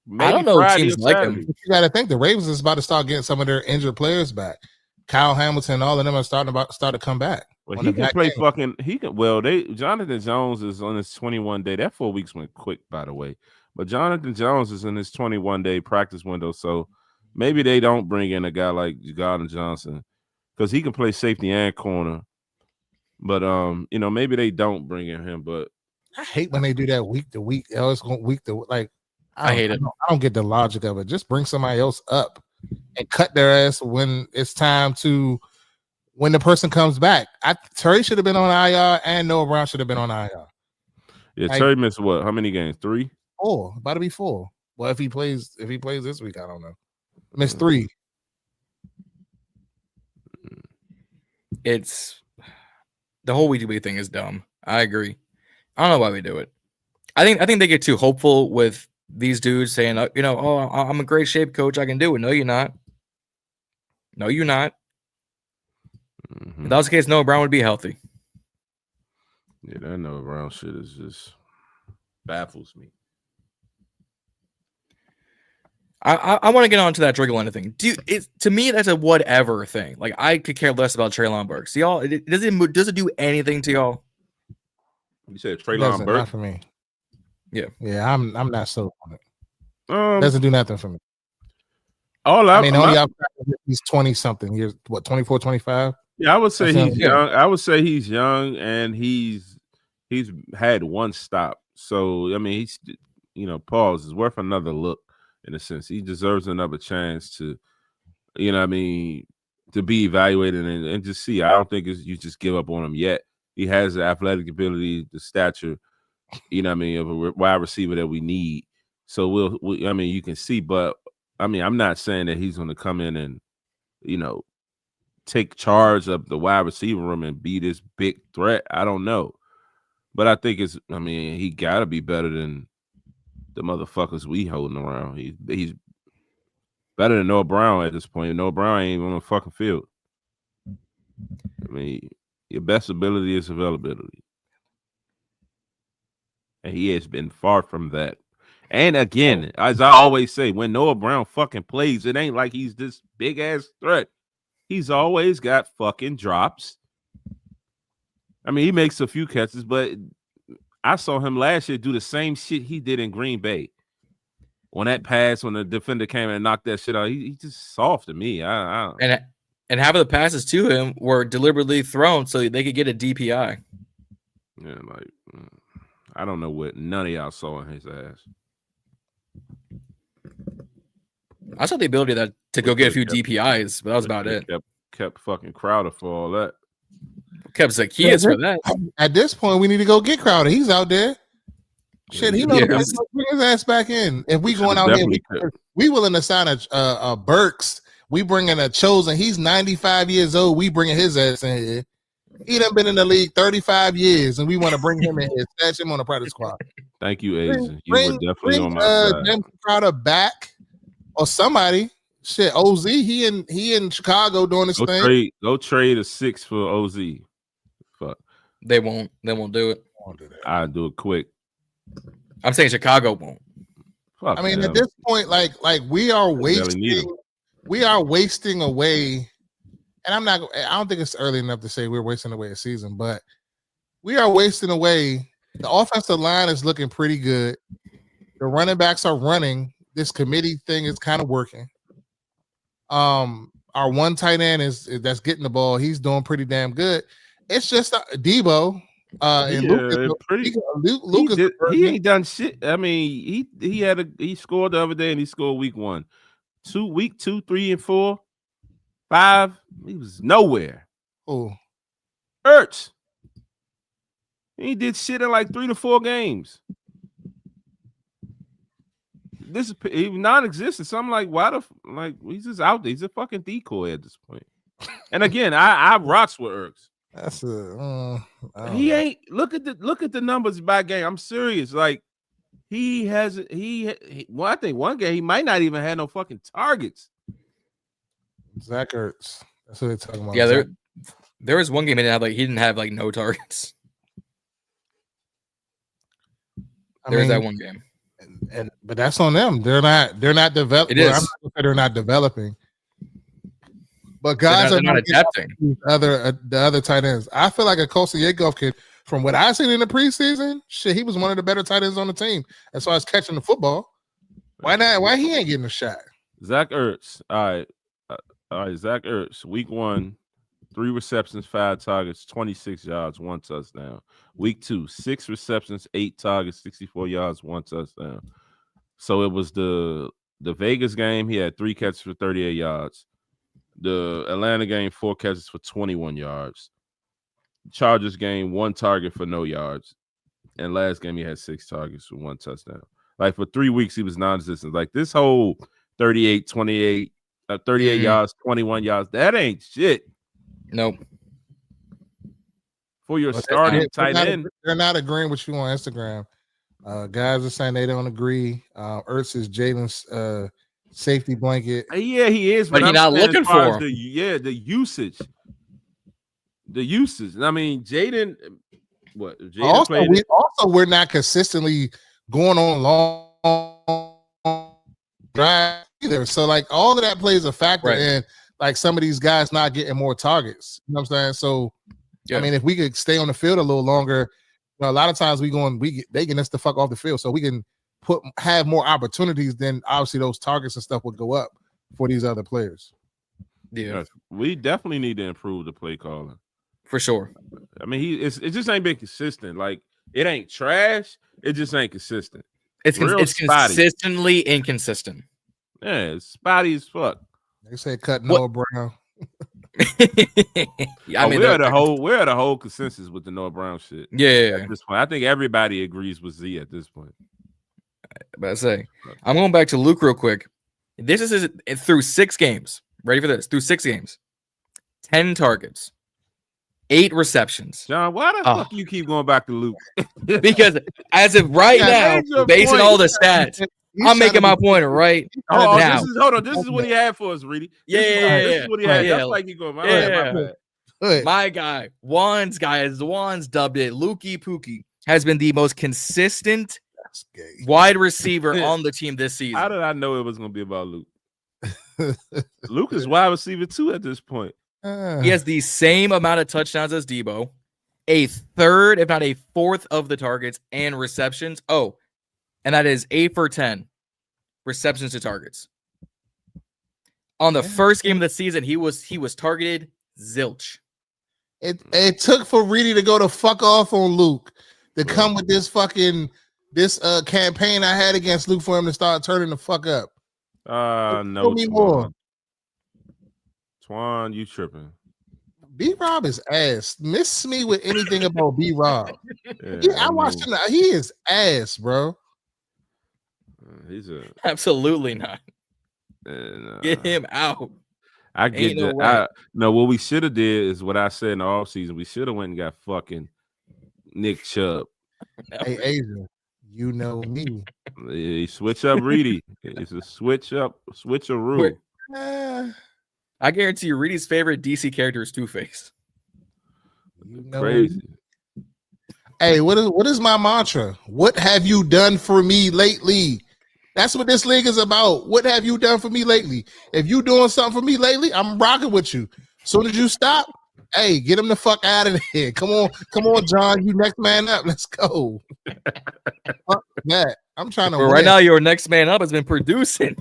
Speaker 2: Maybe
Speaker 1: I don't know.
Speaker 2: Friday
Speaker 1: Teams like him.
Speaker 3: You got to think the Ravens is about to start getting some of their injured players back. Kyle Hamilton, all of them are starting to come back.
Speaker 2: Well, he can play fucking. He can. Well, Jonathan Jones is on his 21 day. That 4 weeks went quick, by the way. But Jonathan Jones is in his 21 day practice window, so maybe they don't bring in a guy like Gardner Johnson because he can play safety and corner. But maybe they don't bring in him. But
Speaker 3: I hate when they do that week to week. It's going week to like.
Speaker 1: I hate it.
Speaker 3: I don't get the logic of it. Just bring somebody else up and cut their ass when it's time to. When the person comes back, Terry should have been on IR and Noah Brown should have been on IR.
Speaker 2: Yeah, Terry missed what? How many games? 3?
Speaker 3: 4. About to be 4. Well, if he plays this week, I don't know. Missed 3.
Speaker 1: It's the whole week to week thing is dumb. I agree. I don't know why we do it. I think they get too hopeful with these dudes saying, oh, I'm in great shape, coach. I can do it. No, you're not. No, you're not. If that was the case, Noah Brown would be healthy.
Speaker 2: Yeah, that Noah Brown shit is just baffles me.
Speaker 1: I want to get on to that Trigger line thing. To me, that's a whatever thing. Like I could care less about Treylon Burks. Y'all, does it do anything to y'all?
Speaker 2: You said Treylon Burks?
Speaker 3: Not for me.
Speaker 1: Yeah,
Speaker 3: I'm not so on it. Doesn't do nothing for me. He's 20 something years. What, 24, 25?
Speaker 2: Yeah, I would say he's young. I would say he's young and he's had 1 stop. So I mean, he's pause is worth another look in a sense. He deserves another chance to, to be evaluated and just see. I don't think you just give up on him yet. He has the athletic ability, the stature, of a wide receiver that we need. So you can see, but I'm not saying that he's going to come in and, take charge of the wide receiver room and be this big threat. I don't know. But I think he got to be better than the motherfuckers we holding around. He's better than Noah Brown at this point. Noah Brown ain't even on the fucking field. Your best ability is availability. And he has been far from that. And again, as I always say, when Noah Brown fucking plays, it ain't like he's this big ass threat. He's always got fucking drops. He makes a few catches, but I saw him last year do the same shit he did in Green Bay. On that pass, when the defender came and knocked that shit out, he just soft to me.
Speaker 1: And half of the passes to him were deliberately thrown so they could get a DPI.
Speaker 2: Yeah, I don't know what none of y'all saw in his ass.
Speaker 1: I saw the ability to go get a few DPIs, but that was about it.
Speaker 2: kept fucking Crowder for all that.
Speaker 1: Kept Zacchaeus for that.
Speaker 3: At this point, we need to go get Crowder. He's out there. Shit, he knows
Speaker 1: Yeah.
Speaker 3: bring his ass back in. If we going out here, we willing to sign a Burks. We bringing a Chosen. He's 95 years old. We bringing his ass in here. He done been in the league 35 years, and we want to bring him in here, stash him on the practice squad.
Speaker 2: Thank you, Asian. You were definitely on my side.
Speaker 3: James Crowder back or somebody. Shit, OZ. He in Chicago doing his thing.
Speaker 2: Go trade a 6 for OZ. Fuck.
Speaker 1: They won't do it.
Speaker 2: I'll do it quick.
Speaker 1: I'm saying Chicago won't.
Speaker 2: Fuck
Speaker 3: I mean,
Speaker 2: them.
Speaker 3: at this point, like we are wasting away. And I don't think it's early enough to say we're wasting away a season, but we are wasting away. The offensive line is looking pretty good. The running backs are running. This committee thing is kind of working. Our one tight end that's getting the ball. He's doing pretty damn good. It's just Debo. And Lucas,
Speaker 2: he ain't done shit. I mean, he scored the other day and he scored week 1. Week 2, 3, and 4, 5. He was nowhere.
Speaker 3: Oh,
Speaker 2: Ertz. He did shit in like 3 to 4 games. This is non-existent. So I'm like, he's just out there. He's a fucking decoy at this point. And again, I rocks with Ertz.
Speaker 3: That's
Speaker 2: he ain't look at the numbers by game. I'm serious. Like I think one game he might not even have no fucking targets.
Speaker 3: Zach Ertz. That's what they're talking about.
Speaker 1: Yeah, there was one game he didn't have no targets. There's that one game.
Speaker 3: But that's on them. They're not developing.
Speaker 1: It is.
Speaker 3: I'm not gonna say they're not developing. But guys are
Speaker 1: not adapting.
Speaker 3: The other tight ends. I feel like a Koscielny kid, from what I seen in the preseason, shit, he was one of the better tight ends on the team as far as catching the football. Why not? Why he ain't getting a shot?
Speaker 2: Zach Ertz. All right. Zach Ertz. Week 1, 3 receptions, 5 targets, 26 yards, 1 touchdown. Week 2, 6 receptions, 8 targets, 64 yards, 1 touchdown. So it was the Vegas game. He had 3 catches for 38 yards. The Atlanta game, 4 catches for 21 yards. Chargers game, 1 target for no yards. And last game, he had 6 targets for 1 touchdown. Like for 3 weeks, he was non-existent. Like this whole 38 yards, 21 yards, that ain't shit.
Speaker 1: Nope.
Speaker 2: For your starting tight end.
Speaker 3: They're not agreeing with you on Instagram. Guys are saying they don't agree. Ertz is Jalen's safety blanket.
Speaker 2: Yeah, he is,
Speaker 1: but you're not looking for him.
Speaker 2: The usage. The usage. I mean, Jaden. What?
Speaker 3: We're not consistently going on long drive either. So like all of that plays a factor in like some of these guys not getting more targets. You know what I'm saying? So I mean, if we could stay on the field a little longer, a lot of times they get us the fuck off the field, so we can have more opportunities. Then obviously those targets and stuff would go up for these other players.
Speaker 1: Yeah,
Speaker 2: we definitely need to improve the play calling
Speaker 1: for sure.
Speaker 2: I mean, it just ain't been consistent. Like it ain't trash. It just ain't consistent.
Speaker 1: It's consistently inconsistent.
Speaker 2: Yeah, it's spotty as fuck.
Speaker 3: They say cut Noah Brown.
Speaker 1: I mean,
Speaker 2: we're at a whole consensus with the Noah Brown shit.
Speaker 1: Yeah.
Speaker 2: At this point, I think everybody agrees with Z at this point.
Speaker 1: But I say, I'm going back to Luke real quick. This is through 6 games. Ready for this? Through 6 games, 10 targets, 8 receptions.
Speaker 2: John, why the fuck you keep going back to Luke?
Speaker 1: Because as of right now, based on all the stats, I'm making my point right now.
Speaker 2: This is what he had for us, Reedie. This is what he had. That's like he going,
Speaker 1: my guy, Juan's dubbed it Lukey Pookie, has been the most consistent wide receiver on the team this season.
Speaker 2: How did I know it was going to be about Luke? Luke is wide receiver too at this point.
Speaker 1: He has the same amount of touchdowns as Debo, a third, if not a fourth of the targets and receptions. Oh, and that is 8 for 10 receptions to targets. On the first game of the season, he was targeted zilch.
Speaker 3: It took for Reedie to go to fuck off on Luke to come with this campaign I had against Luke for him to start turning the fuck up.
Speaker 2: No.
Speaker 3: Tell me more.
Speaker 2: Twan, you tripping?
Speaker 3: B-Rob is ass. Miss me with anything about B-Rob. I watched him. He is ass, bro.
Speaker 2: He's
Speaker 1: absolutely not. Get him out.
Speaker 2: I get that. No, what we should have did is what I said in the offseason. We should have went and got fucking Nick Chubb.
Speaker 3: Hey, Asia, you know me.
Speaker 2: Switch up Reedie. It's a switcheroo.
Speaker 1: I guarantee you, Reedie's favorite DC character is Two-Face.
Speaker 3: You know
Speaker 2: Crazy.
Speaker 3: Me. Hey, what is my mantra? What have you done for me lately? That's what this league is about. What have you done for me lately? If you doing something for me lately, I'm rocking with you. Soon as you stop, hey, get him the fuck out of here. Come on, John. You next man up. Let's go. Fuck that. I'm trying to win.
Speaker 1: Right now, your next man up has been producing.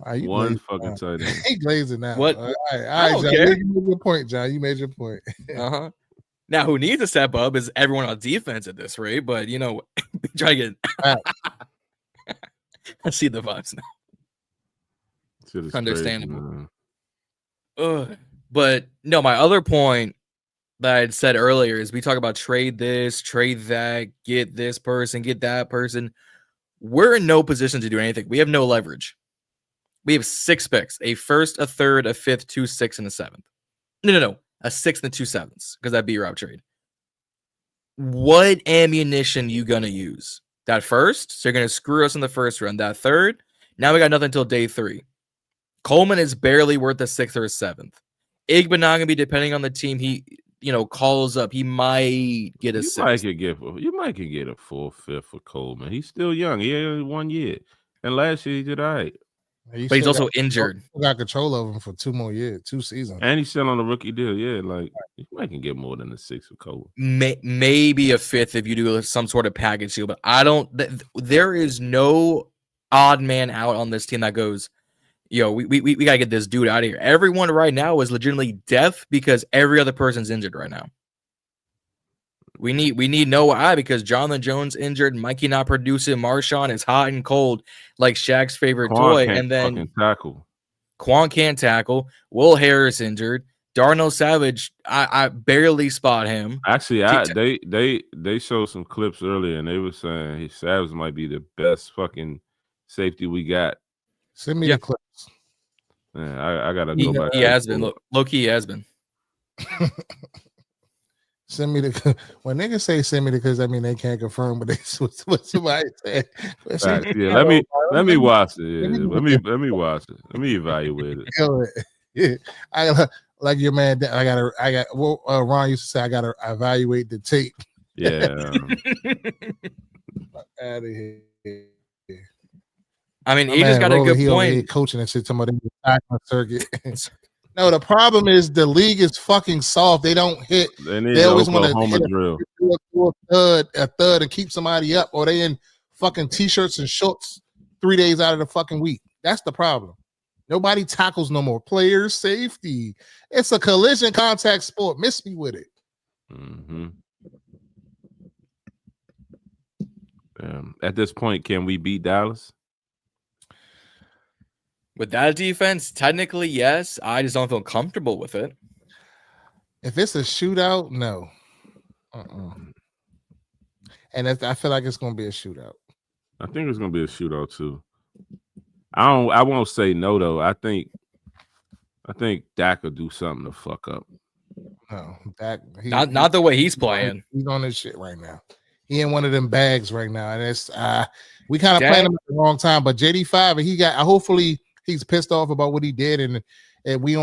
Speaker 2: One fucking tight end.
Speaker 3: He glazing now.
Speaker 1: What?
Speaker 3: All right, John. You made your point, John. You made your point.
Speaker 1: Now, who needs to step up is everyone on defense at this rate, but try to get. I see the vibes now. Understandable. But no, my other point that I had said earlier is we talk about trade this, trade that, get this person, get that person. We're in no position to do anything. We have no leverage. We have 6 picks: a first, a third, a fifth, 2 6, and a 7th. No. A 6th and 2 7ths, because that'd be Rob trade. What ammunition you gonna use? That first, so you're gonna screw us in the first round. That third, now we got nothing until day 3. Coleman is barely worth a 6th or a 7th. Igbenogany, depending on the team he calls up, he might get a 6th.
Speaker 2: You might could get a 4th, 5th for Coleman. He's still young. He had 1 year, and last year he did all right.
Speaker 1: But he's also injured.
Speaker 3: Got control of him for 2 more years, 2 seasons,
Speaker 2: and he's still on the rookie deal. Yeah, like you might can get more than a 6th for Coleman.
Speaker 1: Maybe a 5th if you do some sort of package deal. But I don't. There is no odd man out on this team that goes, we gotta get this dude out of here. Everyone right now is legitimately depth because every other person's injured right now. We need no eye because Jonathan Jones injured, Mikey not producing, Marshawn is hot and cold like Shaq's favorite toy, and then Quan can't tackle. Will Harris injured. Darnell Savage, I barely spot him.
Speaker 2: Actually, they showed some clips earlier and they were saying Savage might be the best fucking safety we got.
Speaker 3: Send me the clips.
Speaker 2: Yeah, I gotta go back.
Speaker 1: He has been. Low key, he has been.
Speaker 3: Send me the when niggas say send me the because I mean they can't confirm, but what somebody said.
Speaker 2: Yeah, let me watch it. Yeah. Let me watch it. Let me evaluate it.
Speaker 3: Yeah, I gotta like your man. I got. Well, Ron used to say I gotta evaluate the tape.
Speaker 2: Yeah.
Speaker 3: Out of here.
Speaker 1: I mean, he just got a good point.
Speaker 3: Coaching and shit. Somebody tackling circuit. No, the problem is the league is fucking soft. They don't hit. They always want to hit a third and keep somebody up, or they in fucking t-shirts and shorts 3 days out of the fucking week. That's the problem. Nobody tackles no more. Player safety. It's a collision contact sport. Miss me with it.
Speaker 2: Mm-hmm. At this point, can we beat Dallas?
Speaker 1: With that defense, technically, yes. I just don't feel comfortable with it.
Speaker 3: If it's a shootout, no. And I feel like it's going to be a shootout.
Speaker 2: I think it's going to be a shootout too. I won't say no though. I think Dak will do something to fuck up.
Speaker 3: No, Dak.
Speaker 1: Not the way he's playing.
Speaker 3: He's on his shit right now. He in one of them bags right now, and it's we kind of playing him at the wrong time. But JD5, he got hopefully. He's pissed off about what he did, and we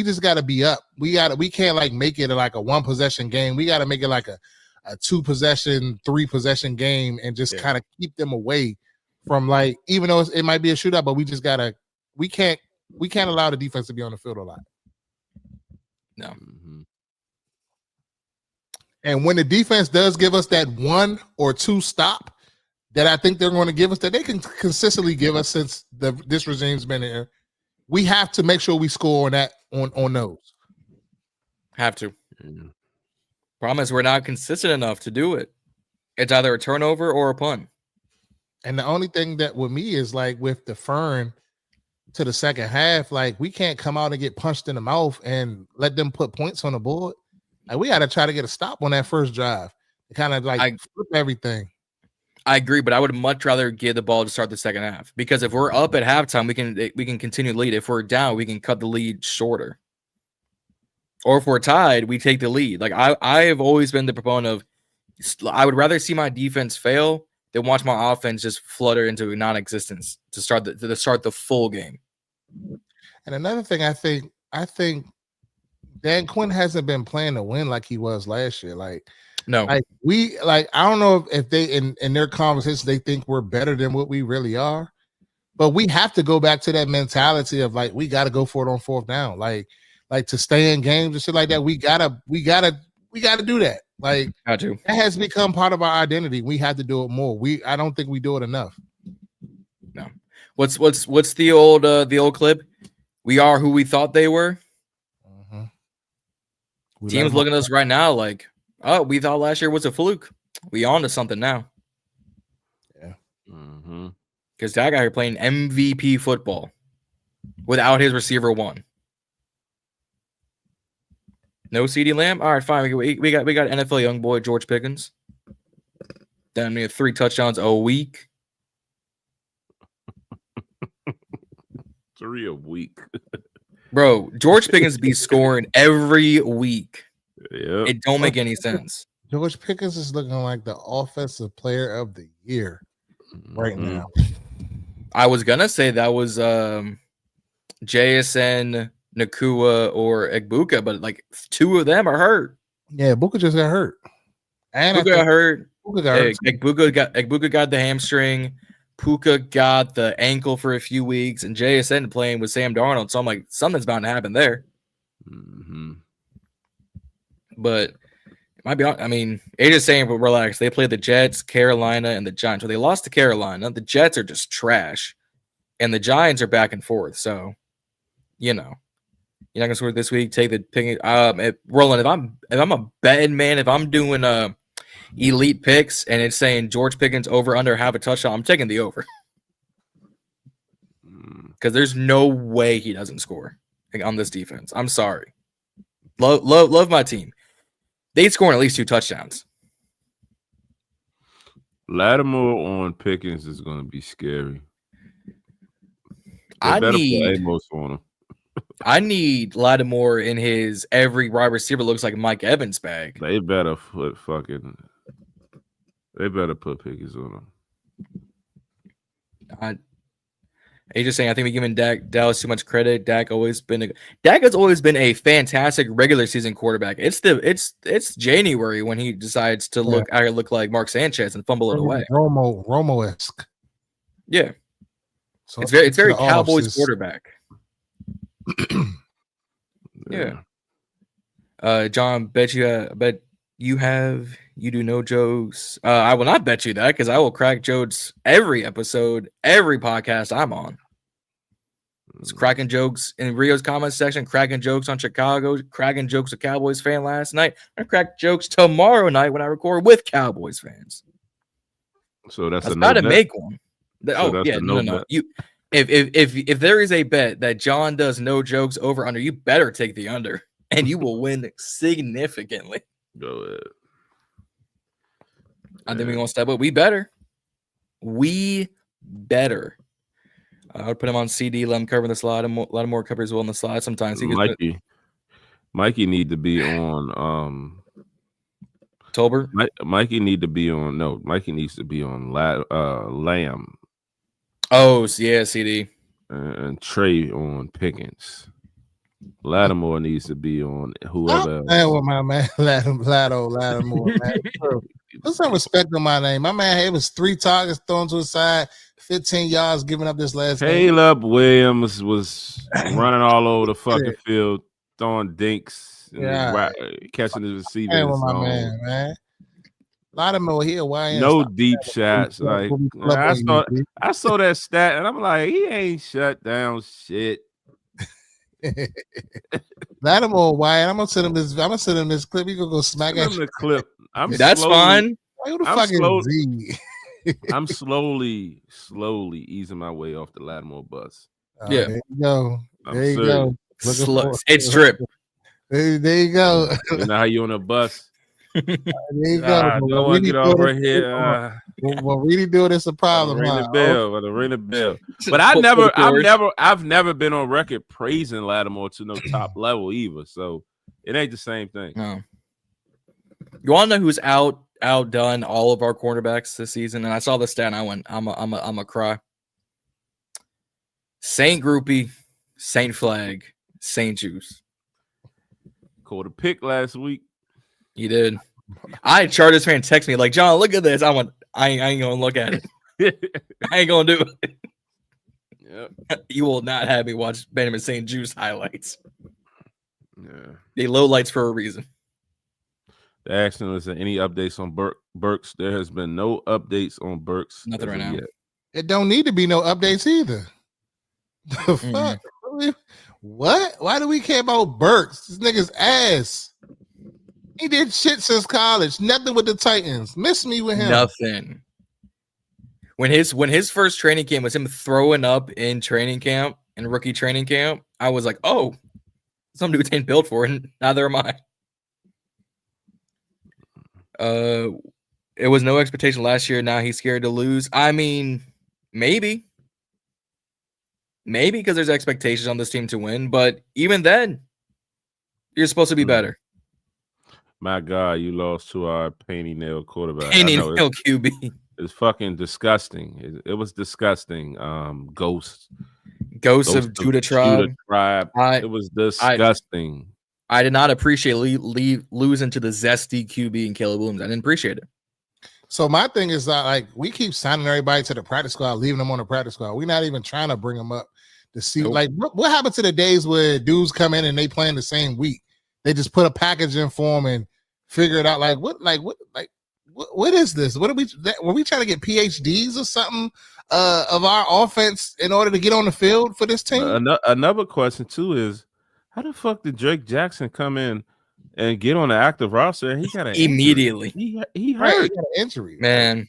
Speaker 3: just got to be up. We can't like make it like a 1 possession game. We got to make it like a 2 possession, 3 possession game, and just kind of keep them away from like even though it might be a shootout, but we can't allow the defense to be on the field a lot.
Speaker 1: No.
Speaker 2: Mm-hmm.
Speaker 3: And when the defense does give us that 1 or 2 stop that I think they're going to give us, that they can consistently give us since this regime's been here, we have to make sure we score on that on those.
Speaker 1: Have to. Problem is we're not consistent enough to do it. It's either a turnover or a punt.
Speaker 3: And the only thing that with me is like with the Fern, to the second half, like we can't come out and get punched in the mouth and let them put points on the board. Like we got to try to get a stop on that first drive. Kind of like flip everything.
Speaker 1: I agree, but I would much rather give the ball to start the second half, because if we're up at halftime, we can continue to lead. If we're down, we can cut the lead shorter. Or if we're tied, we take the lead. Like I have always been the proponent of, I would rather see my defense fail than watch my offense just flutter into non-existence to start the full game.
Speaker 3: And another thing, I think Dan Quinn hasn't been playing to win like he was last year. Like,
Speaker 1: no,
Speaker 3: I don't know if they in their conversations they think we're better than what we really are, but we have to go back to that mentality of like we got to go for it on fourth down, like to stay in games and shit like that. We gotta do that. Like that has become part of our identity. We have to do it more. I don't think we do it enough.
Speaker 1: No. What's the old clip? We are who we thought they were. Teams looking at us right now like, oh, we thought last year was a fluke. We on to something now.
Speaker 3: Yeah.
Speaker 1: Because that guy here playing MVP football without his receiver one. No CeeDee Lamb? All right, fine. We got NFL young boy George Pickens. Damn near 3 touchdowns a week.
Speaker 2: 3 a week.
Speaker 1: Bro, George Pickens be scoring every week.
Speaker 2: Yeah,
Speaker 1: it don't make any sense.
Speaker 3: George Pickens is looking like the offensive player of the year right now.
Speaker 1: I was gonna say that was JSN, Nakua, or Egbuka, but like 2 of them are hurt.
Speaker 3: Yeah, Buka just got hurt. And
Speaker 1: Egbuka got hurt.
Speaker 3: Egbuka
Speaker 1: got the hamstring. Puka got the ankle for a few weeks, and JSN playing with Sam Darnold. So I'm like, something's bound to happen there. But it might be. I mean, AJ's saying, but relax. They played the Jets, Carolina, and the Giants. So they lost to Carolina. The Jets are just trash, and the Giants are back and forth. So, you're not gonna score this week. Take the pick. Roland, if I'm a betting man, if I'm doing elite picks and it's saying George Pickens over under half a touchdown, I'm taking the over. Because there's no way he doesn't score on this defense. I'm sorry. Love my team. They'd score at least 2 touchdowns.
Speaker 2: Lattimore on Pickens is going to be scary.
Speaker 1: I need
Speaker 2: Amos on him.
Speaker 1: I need Lattimore in his every wide receiver looks like Mike Evans bag.
Speaker 2: They better put Pickens on him.
Speaker 1: Just saying, I think we're giving Dallas too much credit. Dak has always been a fantastic regular season quarterback. It's January when he decides to look like Mark Sanchez and fumble it away.
Speaker 3: Romo-esque.
Speaker 1: Yeah. So it's very Cowboys quarterback. Yeah. John, you do no jokes. I will not bet you that because I will crack jokes every episode, every podcast I'm on. It's cracking jokes in Rio's comment section, cracking jokes on Chicago, cracking jokes with Cowboys fan last night. I crack jokes tomorrow night when I record with Cowboys fans.
Speaker 2: So that's
Speaker 1: about to make one. No. If there is a bet that John does no jokes over under, you better take the under, and you will win significantly.
Speaker 2: Go ahead.
Speaker 1: I think we're gonna step up. We better. I would put him on CD. Let him cover the slide. Let him more cover as well on the slide. Sometimes he gets
Speaker 2: Mikey need to be on.
Speaker 1: Tolbert.
Speaker 2: Mikey needs to be on Lamb.
Speaker 1: Oh yeah, CD
Speaker 2: and Trey on Pickens. Lattimore needs to be on whoever else.
Speaker 3: Man, with my man Lattimore. Man. Put some respect on my name. My man, it was 3 targets thrown to his side, 15 yards giving up this last game.
Speaker 2: Caleb Williams was running all over the fucking field, throwing dinks, catching the receivers.
Speaker 3: Hey, with my man. Lattimore here. Why?
Speaker 2: No deep shots. Like I saw that stat, and I'm like, he ain't shut down shit.
Speaker 3: Lattimore, Wyatt. I'm gonna send him this clip. He gonna go smack at
Speaker 2: the clip.
Speaker 1: That's fine.
Speaker 3: Who the fuck is Zee?
Speaker 2: I'm slowly easing my way off the Lattimore bus.
Speaker 1: Yeah.
Speaker 3: There you go. There you go.
Speaker 1: It's drip.
Speaker 3: There you go.
Speaker 2: You know how you on a bus?
Speaker 3: There you go.
Speaker 2: Don't want to get off right here.
Speaker 3: Well, Reedie doing it's a problem.
Speaker 2: Ring the bell. Ring the bell. But I've never been on record praising Lattimore to no top level either. So it ain't the same thing.
Speaker 1: No. You want to know who's outdone all of our cornerbacks this season? And I saw the stat and I went, I'm a cry. Saint Groupie, Saint Flag, Saint Juice.
Speaker 2: Caught a pick last week.
Speaker 1: You did. I had Chargers fan text me like, John, look at this. I went, I ain't gonna look at it. I ain't gonna do it. Yep. You will not have me watch Benjamin St. Juice highlights.
Speaker 2: Yeah.
Speaker 1: They low lights for a reason.
Speaker 2: The action is any updates on Burks. There has been no updates on Burks.
Speaker 1: Nothing right now.
Speaker 3: Yet. It don't need to be no updates either. The fuck? What? Why do we care about Burks? This nigga's ass. He did shit since college. Nothing with the Titans. Miss me with him.
Speaker 1: Nothing. When his first training camp was him throwing up in training camp and rookie training camp, I was like, oh, some dudes ain't built for it. Neither am I. It was no expectation last year. Now he's scared to lose. I mean, maybe because there's expectations on this team to win. But even then, you're supposed to be better.
Speaker 2: My God, you lost to our painty nail quarterback.
Speaker 1: Painty nail QB.
Speaker 2: It's fucking disgusting. It was disgusting. Ghost
Speaker 1: of Judah Tribe.
Speaker 2: It was disgusting.
Speaker 1: I did not appreciate losing to the zesty QB and Caleb Williams. I didn't appreciate it.
Speaker 3: So my thing is that like we keep signing everybody to the practice squad, leaving them on the practice squad. We're not even trying to bring them up to see like what happened to the days where dudes come in and they playing the same week. They just put a package in for them and figure it out. What is this? Were we trying to get PhDs or something of our offense in order to get on the field for this team?
Speaker 2: Another question too is how the fuck did Drake Jackson come in and get on the active roster? And he got an
Speaker 1: immediately.
Speaker 2: He hurt.
Speaker 3: He got an injury,
Speaker 2: man.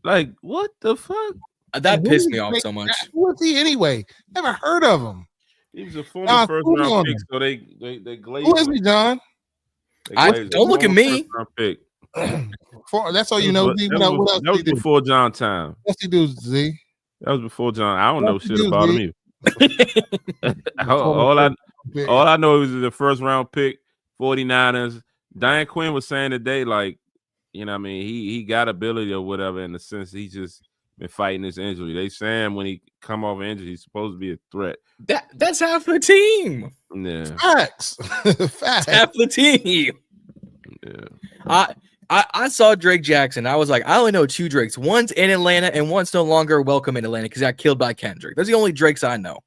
Speaker 2: Like what the fuck?
Speaker 1: That pissed me off so much.
Speaker 3: Who was he anyway? Never heard of him.
Speaker 2: He was a former first round pick, so they glazed.
Speaker 3: Who is he, John?
Speaker 1: Don't look at me.
Speaker 2: Pick.
Speaker 3: That's all you know.
Speaker 2: That was before John time.
Speaker 3: What's he do, Z?
Speaker 2: That was before John. I don't know shit about him either. all I know is the first round pick, 49ers. Diane Quinn was saying today, like, you know what I mean, he got ability or whatever in the sense he just been fighting this injury. They saying when he come off injury, he's supposed to be a threat.
Speaker 1: That's half the team.
Speaker 2: Yeah.
Speaker 3: Facts.
Speaker 1: Half the team.
Speaker 2: Yeah.
Speaker 1: I saw Drake Jackson. I was like, I only know two Drakes. One's in Atlanta and one's no longer welcome in Atlanta because he got killed by Kendrick. Those are the only Drakes I know.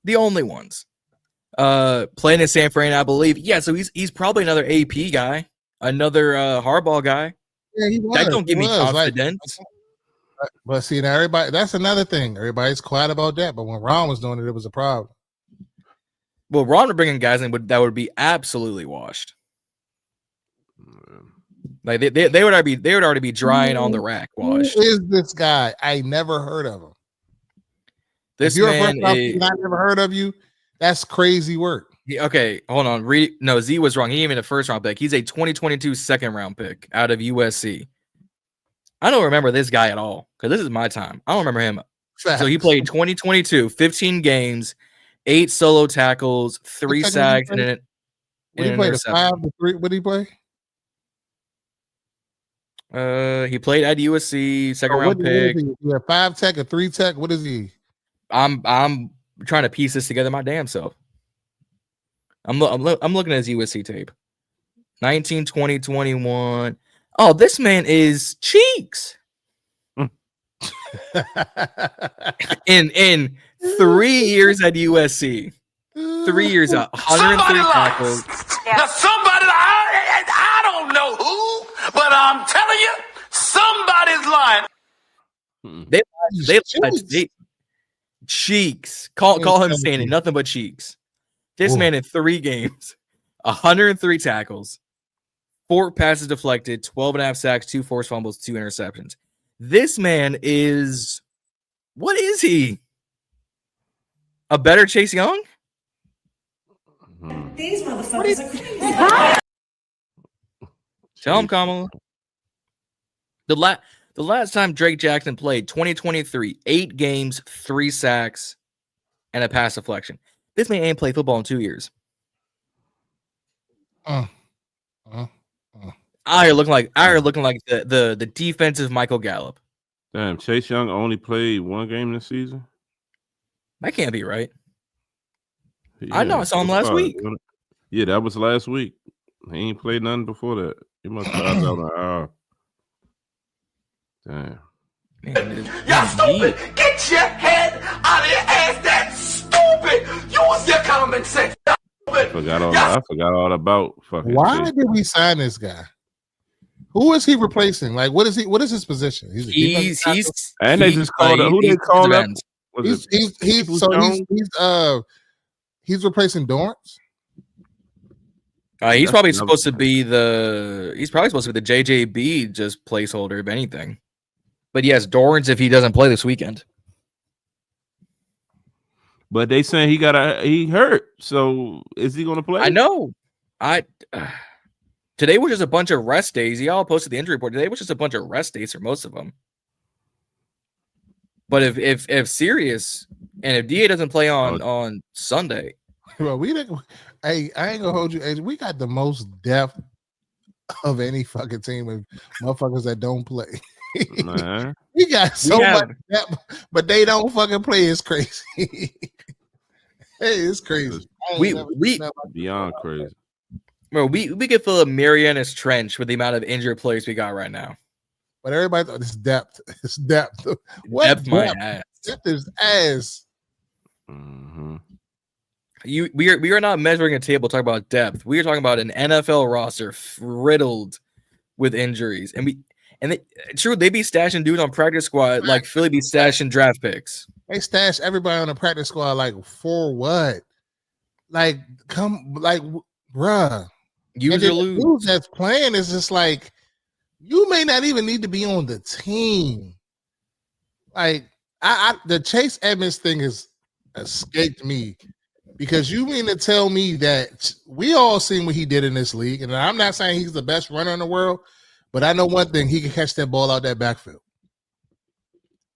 Speaker 1: The only ones. Playing in San Fran, I believe. Yeah, so he's probably another AP guy, another hardball guy.
Speaker 3: Yeah,
Speaker 1: that don't give me confidence.
Speaker 3: But see, now everybody, that's another thing. Everybody's quiet about that. But when Ron was doing it, it was a problem.
Speaker 1: Well, Ron would bring in guys in that would be absolutely washed. Like they would already be drying on the rack washed.
Speaker 3: Who is this guy? I never heard of him.
Speaker 1: This man is,
Speaker 3: I never heard of you. That's crazy work.
Speaker 1: Okay, hold on. Z was wrong. He ain't even a first round pick. He's a 2022 second round pick out of USC. I don't remember this guy at all because this is my time. I don't remember him.
Speaker 3: Facts.
Speaker 1: So he played 2022, 15 games, 8 solo tackles, 3 sacks, and an interception.
Speaker 3: What did he play?
Speaker 1: He played at USC, second round pick.
Speaker 3: A 5 tech, a 3 tech. What is he?
Speaker 1: I'm trying to piece this together my damn self. I'm looking at his USC tape. 19, 20, 21. Oh, this man is cheeks. in 3 years at USC. 3 years out, 103 tackles.
Speaker 4: Now somebody, I don't know who, but I'm telling you, somebody's lying.
Speaker 1: They cheeks. Call him saying it, nothing but cheeks. This man in 3 games, 103 tackles, 4 passes deflected, 12.5 sacks, 2 forced fumbles, 2 interceptions. This man is, what is he? A better Chase Young?
Speaker 5: These motherfuckers are crazy.
Speaker 1: Tell him, Kamala. The last time Drake Jackson played, 2023, 8 games, 3 sacks, and a pass deflection. This man ain't played football in 2 years. Out here looking like the defensive Michael Gallup.
Speaker 2: Damn, Chase Young only played 1 game this season.
Speaker 1: That can't be right.
Speaker 2: Yeah,
Speaker 1: I know. I saw him last week.
Speaker 2: Yeah, that was last week. He ain't played nothing before that. He must have out an hour. Damn.
Speaker 1: Man,
Speaker 4: Y'all stupid. Get your head out of your ass. That's stupid. Use your common sense.
Speaker 2: I forgot all about fucking.
Speaker 3: Why
Speaker 2: Chase.
Speaker 3: did we sign this guy? Who is he replacing? Like, what is he? What is his position?
Speaker 2: And they just called up. Who they called up?
Speaker 3: He's replacing Dorrance.
Speaker 1: He's probably supposed to be the JJB just placeholder, if anything. But yes, Dorrance if he doesn't play this weekend.
Speaker 2: But they saying he hurt. So is he going to play?
Speaker 1: I know. Today was just a bunch of rest days. Y'all posted the injury report. Today was just a bunch of rest days for most of them. But if Sirius and if DA doesn't play on Sunday,
Speaker 3: well, I ain't gonna hold you. We got the most depth of any fucking team with motherfuckers that don't play. We got so much depth, but they don't fucking play. It's crazy. Hey, it's crazy.
Speaker 1: We
Speaker 2: beyond crazy.
Speaker 1: Bro, we could fill a Mariana's Trench with the amount of injured players we got right now.
Speaker 3: But everybody thought it's depth. It's depth.
Speaker 1: What depth? My ass.
Speaker 3: Depth is ass.
Speaker 2: Mm-hmm.
Speaker 1: We are not measuring a table talking about depth. We are talking about an NFL roster riddled with injuries, and they be stashing dudes on practice squad like Philly be stashing draft picks.
Speaker 3: They stash everybody on the practice squad like for what? Like bruh.
Speaker 1: Use or lose.
Speaker 3: The dude that's playing is just like you may not even need to be on the team. Like the Chase Edmonds thing has escaped me. Because you mean to tell me that we all seen what he did in this league, and I'm not saying he's the best runner in the world, but I know one thing: he can catch that ball out that backfield.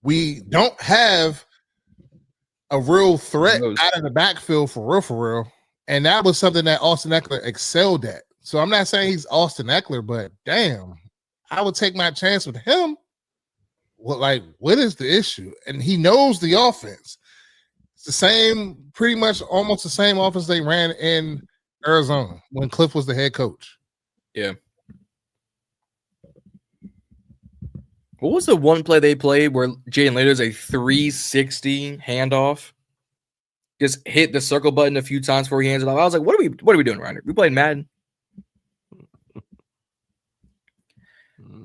Speaker 3: We don't have a real threat out of the backfield for real, and that was something that Austin Eckler excelled at. So I'm not saying he's Austin Eckler, but damn, I would take my chance with him. What is the issue? And he knows the offense. It's the same, pretty much almost the same offense they ran in Arizona when Cliff was the head coach.
Speaker 1: Yeah. What was the one play they played where Jaden Later's a 360 handoff? Just hit the circle button a few times before he hands it off. I was like, what are we doing around here? We playing Madden.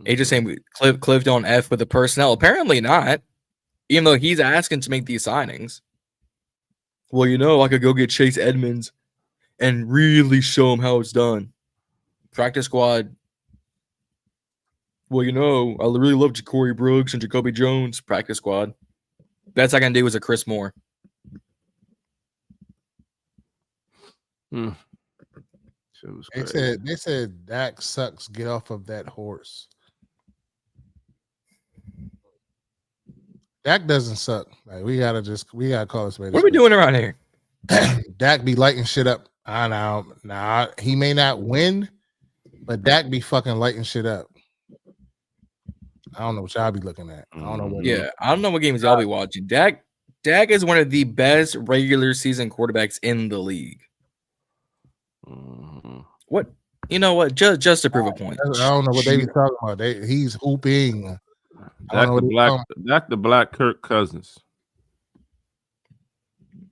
Speaker 1: Just saying Cliff don't F with the personnel. Apparently not. Even though he's asking to make these signings. Well, I could go get Chase Edmonds and really show him how it's done. Practice squad. Well, I really love Ja'Cory Brooks and Jacoby Jones. Practice squad. Best I can do is a Chris Moore.
Speaker 2: They
Speaker 3: said Dak sucks. Get off of that horse. Dak doesn't suck. Like we gotta call this.
Speaker 1: What are we doing around here?
Speaker 3: Dak be lighting shit up. I know. Nah, he may not win, but Dak be fucking lighting shit up. I don't know what y'all be looking at. I don't know what.
Speaker 1: Yeah, I don't know what games y'all be watching. Dak is one of the best regular season quarterbacks in the league. What? You know what? Just to prove a point.
Speaker 3: I don't know what they be talking about. He's hooping.
Speaker 2: Dak the black Kirk Cousins.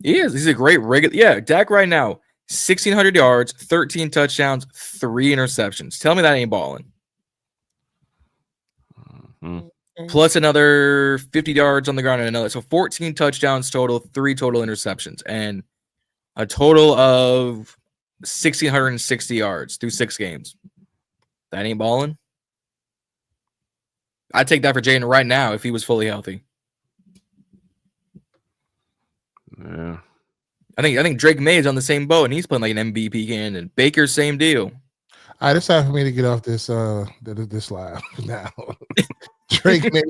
Speaker 1: He is. He's a great regular. Yeah, Dak right now, 1,600 yards, 13 touchdowns, 3 interceptions. Tell me that ain't balling. Plus another 50 yards on the ground and another. So 14 touchdowns total, 3 total interceptions, and a total of 1,660 yards through 6 games. That ain't balling. I'd take that for Jaden right now if he was fully healthy.
Speaker 2: Yeah.
Speaker 1: I think Drake May is on the same boat, and he's playing like an MVP candidate. Baker, same deal.
Speaker 3: All right, it's time for me to get off this this live now. Drake May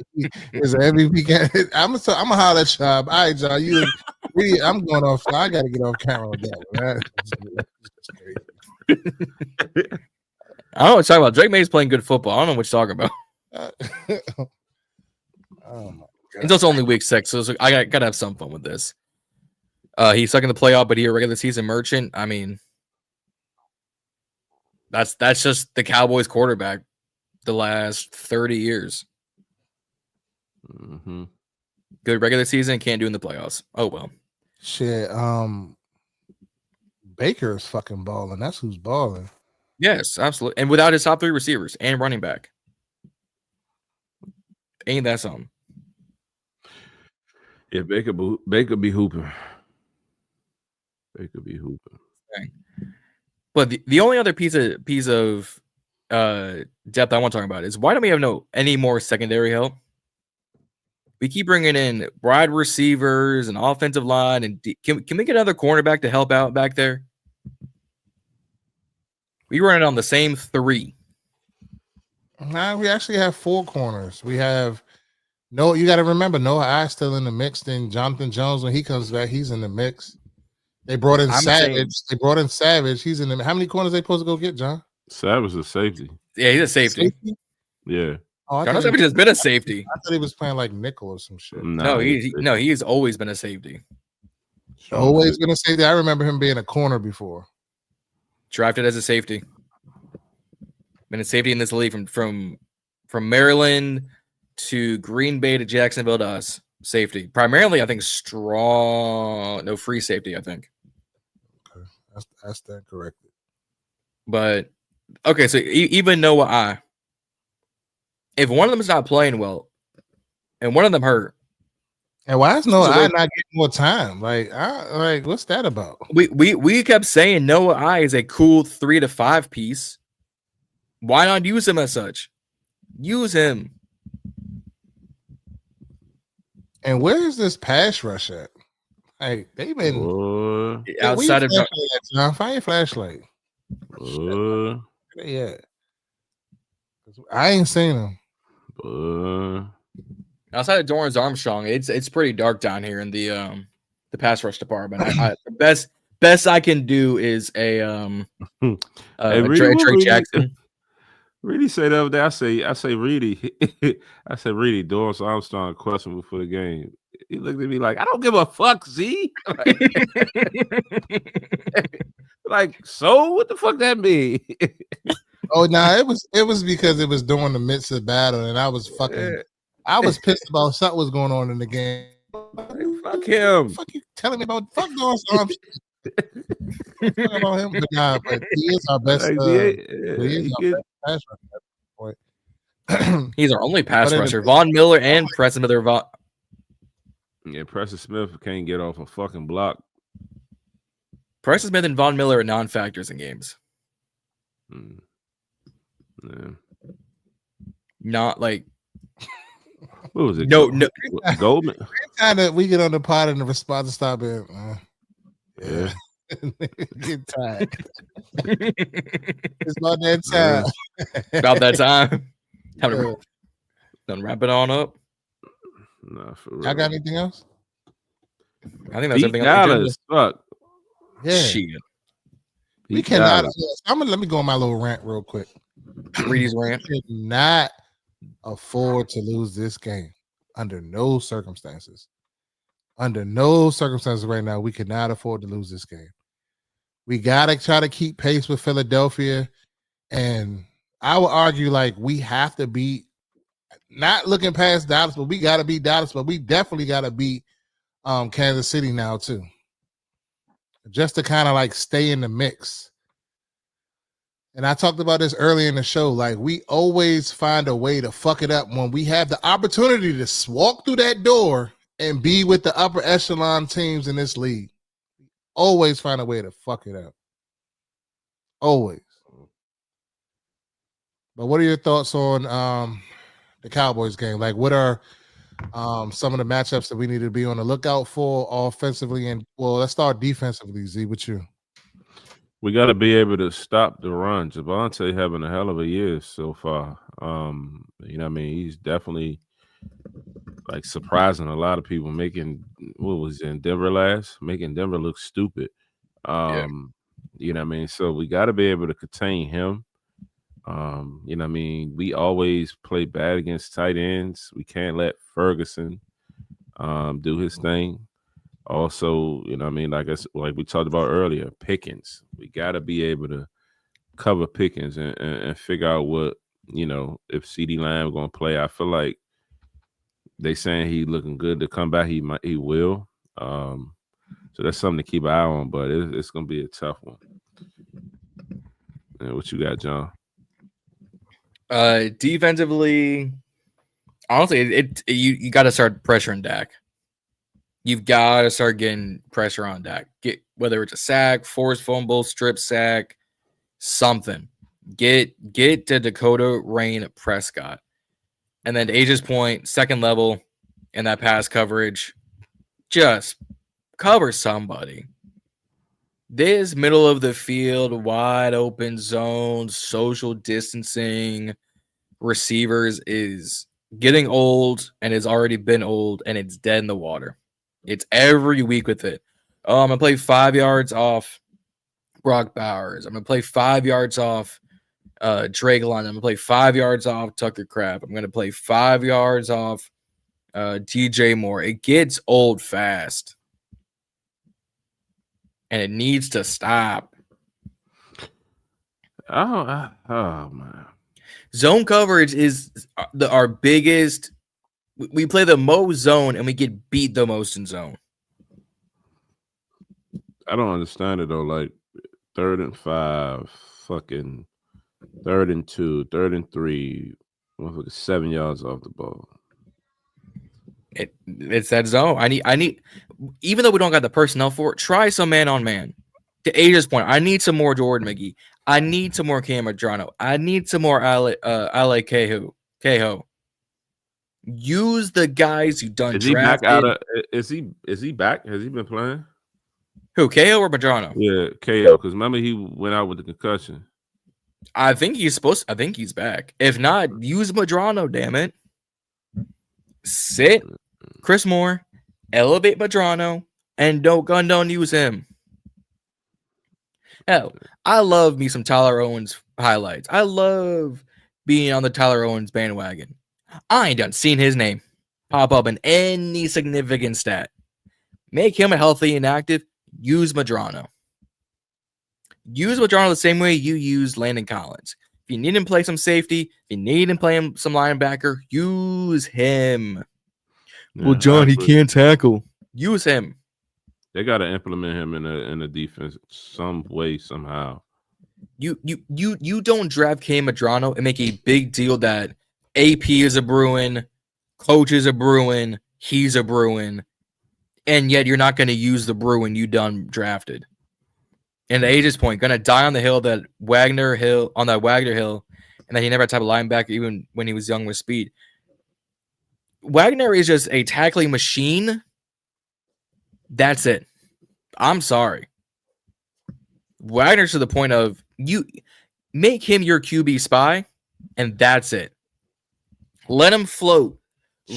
Speaker 3: is an MVP candidate. I'm gonna holler at y'all. All right, y'all. I'm going off. I got to get off camera with that one. That's crazy.
Speaker 1: I don't know what you're talking about. Drake May's playing good football. I don't know what you're talking about.
Speaker 3: Oh my God.
Speaker 1: It's also only week 6, so I gotta have some fun with this. He's stuck in the playoff, but he a regular season merchant. I mean, that's just the Cowboys quarterback the last 30 years.
Speaker 2: Mm-hmm.
Speaker 1: Good regular season, can't do in the playoffs. Oh well.
Speaker 3: Shit. Baker's fucking balling. That's who's balling.
Speaker 1: Yes, absolutely. And without his top 3 receivers and running back. Ain't that something?
Speaker 2: Yeah, Baker be hooping. Baker be hooping.
Speaker 1: But the only other piece of depth I want to talk about is why don't we have any more secondary help? We keep bringing in wide receivers and offensive line, and can we get another cornerback to help out back there? We run it on the same 3.
Speaker 3: Nah, we actually have 4 corners. We have you got to remember Noah I still in the mix. Then Jonathan Jones, when he comes back, he's in the mix. They brought in Savage. He's in the. How many corners they supposed to go get, John?
Speaker 2: Savage is safety.
Speaker 1: Yeah, he's a safety.
Speaker 2: Yeah.
Speaker 3: Oh,
Speaker 1: Jon Savage has been a safety.
Speaker 3: I thought he was playing like nickel or some shit.
Speaker 1: No, he's always been a safety.
Speaker 3: Always been a safety. I remember him being a corner before.
Speaker 1: Drafted as a safety. Been a safety in this league from Maryland to Green Bay to Jacksonville to us. Safety. Primarily, I think free safety, I think.
Speaker 3: Okay. That's that corrected.
Speaker 1: But okay, so even Noah if one of them is not playing well and one of them hurt.
Speaker 3: And why is Noah not getting more time? Like what's that about?
Speaker 1: We kept saying Noah is a cool 3 to 5 piece. Why not use him as such? Use him.
Speaker 3: And where is this pass rush at? Like they've been
Speaker 1: outside of
Speaker 3: John. Find your flashlight. Yeah, I ain't seen him.
Speaker 1: Outside of Dorrance Armstrong, it's pretty dark down here in the pass rush department. The best I can do is a Trey Jackson.
Speaker 2: Reedie said the other day, I say Reedie, Reedie, Dorrance Armstrong questionable for the game. He looked at me like, I don't give a fuck, Z. Like, so what the fuck that mean?
Speaker 3: Oh no, it was because it was during the midst of the battle, and I was pissed about something was going on in the game.
Speaker 2: Fuck him.
Speaker 3: Fuck you telling me about Dorrance Armstrong. Talk about him, but he is our best. Pass rusher.
Speaker 1: He's our only pass rusher. Von Miller and Preston Smith.
Speaker 2: Yeah, Preston Smith can't get off a fucking block.
Speaker 1: Preston Smith and Von Miller are non-factors in games.
Speaker 2: Yeah.
Speaker 1: Not like.
Speaker 2: What was it?
Speaker 1: No.
Speaker 2: Goldman.
Speaker 3: Kind of. We get on the pod and the response to stop it.
Speaker 2: Yeah.
Speaker 3: Get tired. It's about that time.
Speaker 1: About that time. Done wrap it on up.
Speaker 2: Nah, for real.
Speaker 3: Y'all got anything else?
Speaker 1: I think that's everything.
Speaker 2: Fuck.
Speaker 3: Yeah.
Speaker 1: Shit.
Speaker 3: We cannot. Let me go on my little rant real quick.
Speaker 1: Reedie's rant.
Speaker 3: We cannot afford to lose this game under no circumstances. Under no circumstances right now, we cannot afford to lose this game. We got to try to keep pace with Philadelphia. And I would argue like we have to beat, not looking past Dallas, but we got to beat Dallas, but we definitely got to beat Kansas City now too. Just to kind of like stay in the mix. And I talked about this earlier in the show. Like we always find a way to fuck it up when we have the opportunity to walk through that door and be with the upper echelon teams in this league. Always find a way to fuck it up. Always. But what are your thoughts on the Cowboys game? Like, what are Some of the matchups that we need to be on the lookout for offensively, and well, let's start defensively. Z, with you.
Speaker 2: We got to be able to stop the run. Javonte having a hell of a year so far. You know what I mean? He's definitely like surprising a lot of people, making what was in Denver last, making Denver look stupid. You know what I mean? So we got to be able to contain him. You know what I mean? We always play bad against tight ends. We can't let Ferguson do his thing. Also, you know what I mean, like we talked about earlier, Pickens. We got to be able to cover Pickens and figure out what, you know, if CeeDee Lamb going to play. I feel like they saying he looking good to come back. He will. So that's something to keep an eye on, but it's going to be a tough one. And what you got, John?
Speaker 1: Defensively, honestly, you got to start pressuring Dak. You've got to start getting pressure on Dak. Whether it's a sack, forced fumble, strip sack, something. Get to Dakota Rain Prescott. And then to Asia's point, second level in that pass coverage, just cover somebody. This middle of the field, wide open zones, social distancing receivers is getting old and has already been old and it's dead in the water. It's every week with it. Oh, I'm going to play 5 yards off Brock Bowers. I'm going to play 5 yards off Treylon. I'm going to play 5 yards off Tucker Kraft. I'm going to play 5 yards off DJ Moore. It gets old fast. And it needs to stop.
Speaker 2: Oh man.
Speaker 1: Zone coverage is our biggest. We play the most zone and we get beat the most in zone.
Speaker 2: I don't understand it though. Like 3rd and 5, fucking 3rd and 2, 3rd and 3, 7 yards off the ball.
Speaker 1: It's that zone. I need. Even though we don't got the personnel for it, try some man on man. To Asia's point, I need some more Jordan McGee. I need some more Cam Madrano. I need some more Ale Cahoe. Use the guys you done
Speaker 2: Is he
Speaker 1: drafted.
Speaker 2: back out of? Is he back? Has he been playing?
Speaker 1: Who, Cahoe or Madrano?
Speaker 2: Yeah, KO. Because remember he went out with the concussion.
Speaker 1: I think he's supposed. I think he's back. If not, use Madrano. Damn it. Sit Chris Moore, elevate Madrano, and don't use him. Hell, I love me some Tyler Owens highlights. I love being on the Tyler Owens bandwagon. I ain't done seen his name pop up in any significant stat. Make him a healthy and active. Use Madrano. Use Madrano the same way you use Landon Collins. If you need him to play some safety, if you need him to play some linebacker, use him.
Speaker 2: Yeah,
Speaker 1: well, John, he can't tackle. Use him.
Speaker 2: They got to implement him in the defense some way, somehow.
Speaker 1: You don't draft Cam Madrano and make a big deal that AP is a Bruin, coach is a Bruin, he's a Bruin, and yet you're not going to use the Bruin you done drafted. And to Age's point, going to die on the hill that Wagner Hill, and that he never had type of linebacker even when he was young with speed. Wagner is just a tackling machine. That's it. I'm sorry. Wagner's to the point of you make him your QB spy, and that's it. Let him float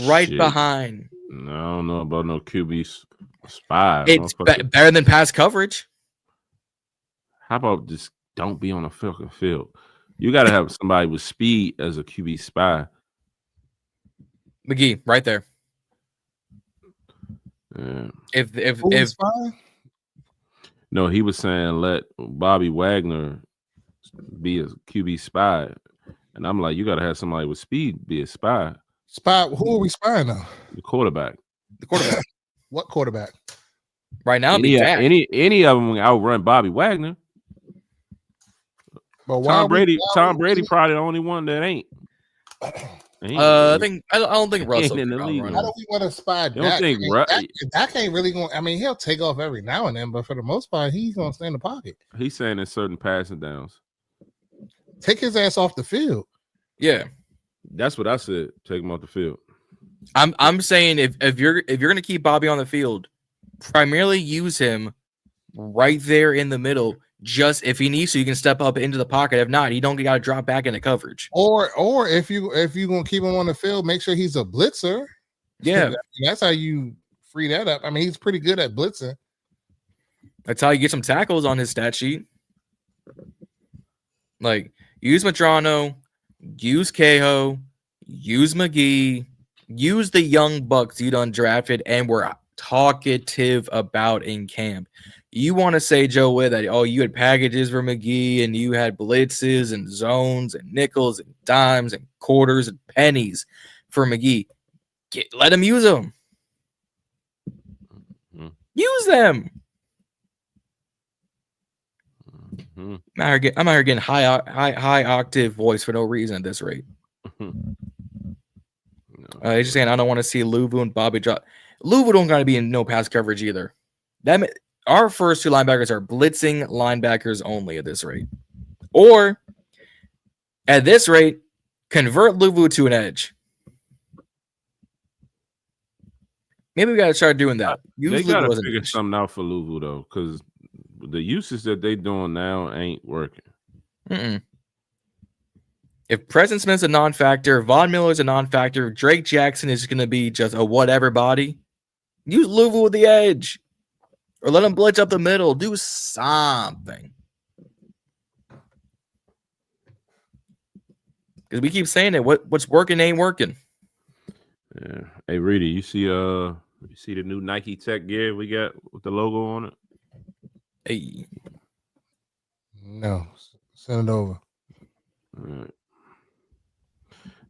Speaker 1: right behind.
Speaker 2: No, I don't know about no QB spy.
Speaker 1: It's better than pass coverage.
Speaker 2: How about just don't be on the fucking field? You got to have somebody with speed as a QB spy.
Speaker 1: McGee, right there.
Speaker 2: Yeah.
Speaker 1: If
Speaker 2: no, he was saying let Bobby Wagner be a QB spy, and I'm like, you got to have somebody with speed be a spy.
Speaker 3: Spy? Who are we spying on?
Speaker 2: The quarterback.
Speaker 1: The quarterback.
Speaker 3: What quarterback?
Speaker 1: Right now,
Speaker 2: any of them outrun Bobby Wagner.
Speaker 3: But
Speaker 2: Tom Brady probably the only one that ain't.
Speaker 1: I don't think Russell
Speaker 2: in the league.
Speaker 3: How do we want to spy Dak? Dak ain't really going. I mean, he'll take off every now and then, but for the most part, he's going to stay in the pocket.
Speaker 2: He's saying in certain passing downs.
Speaker 3: Take his ass off the field.
Speaker 1: Yeah,
Speaker 2: that's what I said. Take him off the field.
Speaker 1: I'm saying if you're gonna keep Bobby on the field, primarily use him right there in the middle. Just if he needs to, you can step up into the pocket. If not, you don't got to drop back into coverage.
Speaker 3: Or if you gonna keep him on the field, make sure he's a blitzer.
Speaker 1: Yeah,
Speaker 3: that's how you free that up. I mean, he's pretty good at blitzing.
Speaker 1: That's how you get some tackles on his stat sheet. Like use Madrano, use Cahill, use McGee, use the young bucks you done drafted and were talkative about in camp. You want to say, Joe Witt, that you had packages for McGee and you had blitzes and zones and nickels and dimes and quarters and pennies for McGee. Let him use them.
Speaker 2: Mm-hmm.
Speaker 1: Use them.
Speaker 2: Mm-hmm.
Speaker 1: I'm out here getting high octave voice for no reason at this rate. He's just saying I don't want to see Luvu and Bobby drop. Luvu don't got to be in no pass coverage either. Our first two linebackers are blitzing linebackers only at this rate. Or at this rate, convert Luvu to an edge. Maybe we got to start doing that.
Speaker 2: They got to figure something out for Luvu though, because the uses that they doing now ain't working.
Speaker 1: If Preston Smith's a non-factor, Von Miller's a non-factor, Drake Jackson is going to be just a whatever body, use Luvu with the edge. Or let him blitz up the middle. Do something. Because we keep saying it. What's working ain't working.
Speaker 2: Yeah. Hey, Reedie, you see the new Nike Tech gear we got with the logo on it?
Speaker 1: Hey.
Speaker 3: No. Send it over.
Speaker 2: All right.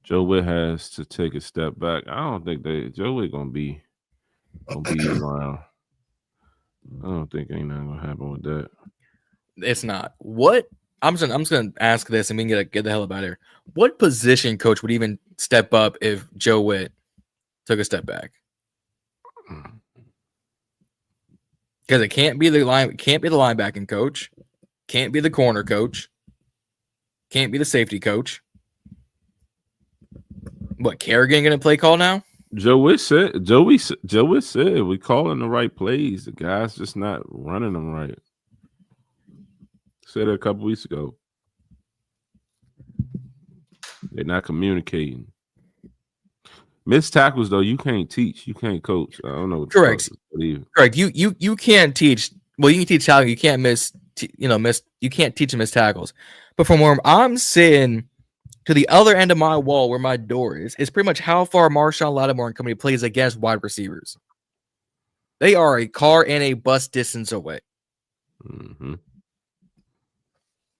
Speaker 2: Joe Witt has to take a step back. I don't think Joe Witt gonna be around. I don't think ain't nothing gonna happen with that.
Speaker 1: It's not. What? I'm just gonna ask this and we can get the hell about here. What position coach would even step up if Joe Witt took a step back? Because it can't be the linebacking coach, can't be the corner coach, can't be the safety coach. What, Kerrigan gonna play call now?
Speaker 2: Joe Witt said we calling the right plays. The guy's just not running them right. Said it a couple weeks ago. They're not communicating. Missed tackles though, you can't teach, you can't coach. I don't know. What
Speaker 1: Correct. Correct. You can't teach. Well, you can teach tackles. You can't You can't teach missed tackles. But from where I'm sitting to the other end of my wall, where my door is pretty much how far Marshawn Lattimore and company plays against wide receivers. They are a car and a bus distance away.
Speaker 2: Mm-hmm.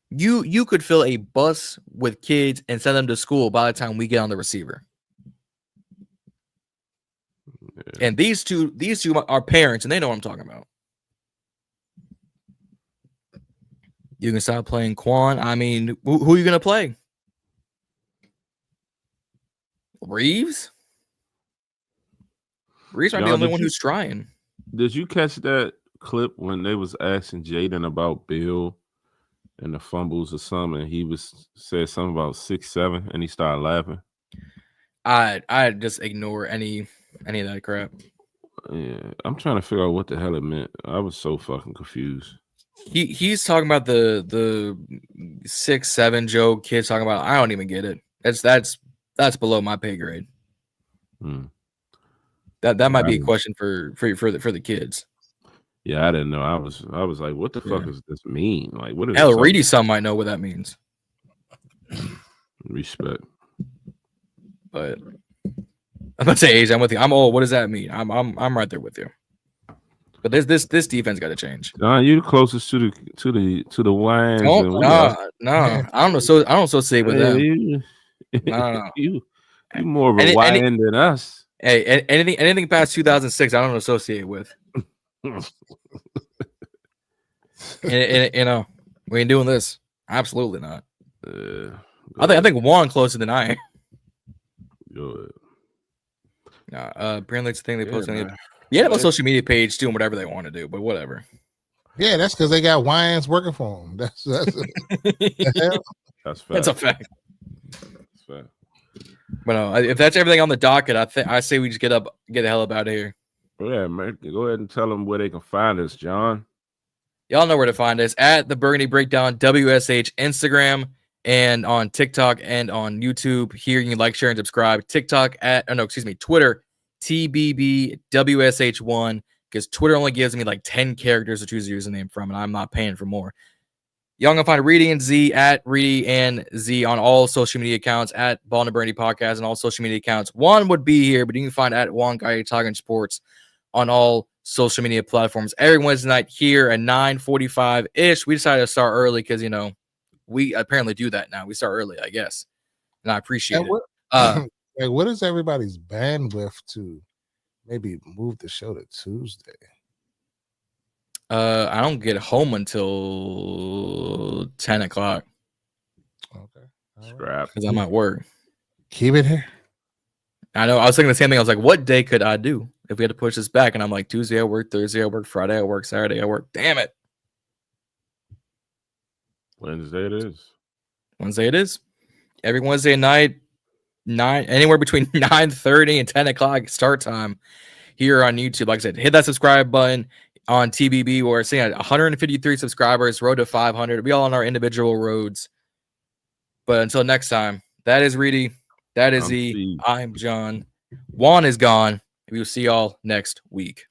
Speaker 1: You could fill a bus with kids and send them to school by the time we get on the receiver. Yeah. And these two are parents, and they know what I'm talking about. You can stop playing Quan. I mean, who are you going to play? Reeves? Reeves might be the only one who's trying.
Speaker 2: Did you catch that clip when they was asking Jaden about Bill and the fumbles or something? And he said something about 6'7", and he started laughing.
Speaker 1: I just ignore any of that crap.
Speaker 2: Yeah, I'm trying to figure out what the hell it meant. I was so fucking confused.
Speaker 1: He's talking about the 6'7" Joe kids talking about. I don't even get it. That's below my pay grade. That might be a question for the kids.
Speaker 2: Yeah, I didn't know. I was like, what the fuck does this mean? Like, what is
Speaker 1: hell? Reedie some might know what that means.
Speaker 2: Respect.
Speaker 1: But I'm gonna say, Age, I'm with you. I'm old. What does that mean? I'm right there with you. But this defense got to change.
Speaker 2: You the closest to the wines.
Speaker 1: No. I don't know. So I don't associate with them. No.
Speaker 2: You more of a YN than us.
Speaker 1: Hey, anything past 2006, I don't associate with. and we ain't doing this. Absolutely not. I think Juan closer than I am.
Speaker 2: Good.
Speaker 1: Apparently it's the thing they post on the NFL social media page doing whatever they want to do, but whatever.
Speaker 3: Yeah, that's because they got Wyans working for them. That's
Speaker 2: fact.
Speaker 1: That's a fact.
Speaker 2: That's fact.
Speaker 1: But no, if that's everything on the docket, I say we just get the hell up out of here.
Speaker 2: Yeah, man. Go ahead and tell them where they can find us, John.
Speaker 1: Y'all know where to find us at the Burgundy Breakdown WSH Instagram and on TikTok and on YouTube. Here you can like, share, and subscribe. TikTok Twitter TBBWSH1 because Twitter only gives me like 10 characters to choose a username from, and I'm not paying for more. Y'all gonna find Reedie and Zee at Reedie and Zee on all social media accounts at Ballin In Burgundy Podcast and all social media accounts. Juan would be here, but you can find at Juan Gotti Talking Sports on all social media platforms every Wednesday night here at 9:45-ish. We decided to start early because, you know, we apparently do that now. We start early, I guess, and I appreciate it.
Speaker 3: Like, what is everybody's bandwidth to maybe move the show to Tuesday?
Speaker 1: I don't get home until 10 o'clock.
Speaker 3: Okay.
Speaker 2: Scrap.
Speaker 1: Because I'm at work.
Speaker 3: Keep it here.
Speaker 1: I know. I was thinking the same thing. I was like, what day could I do if we had to push this back? And I'm like, Tuesday I work, Thursday I work, Friday I work, Saturday I work. Damn it.
Speaker 2: Wednesday it is.
Speaker 1: Wednesday it is. Every Wednesday night, anywhere between 9:30 and 10 o'clock start time here on YouTube. Like I said, hit that subscribe button on TBB. We're seeing at 153 subscribers, road to 500. We all on our individual roads. But until next time, that is Reedie. That is Zee. I'm Jon. Juan is gone. We will see y'all next week.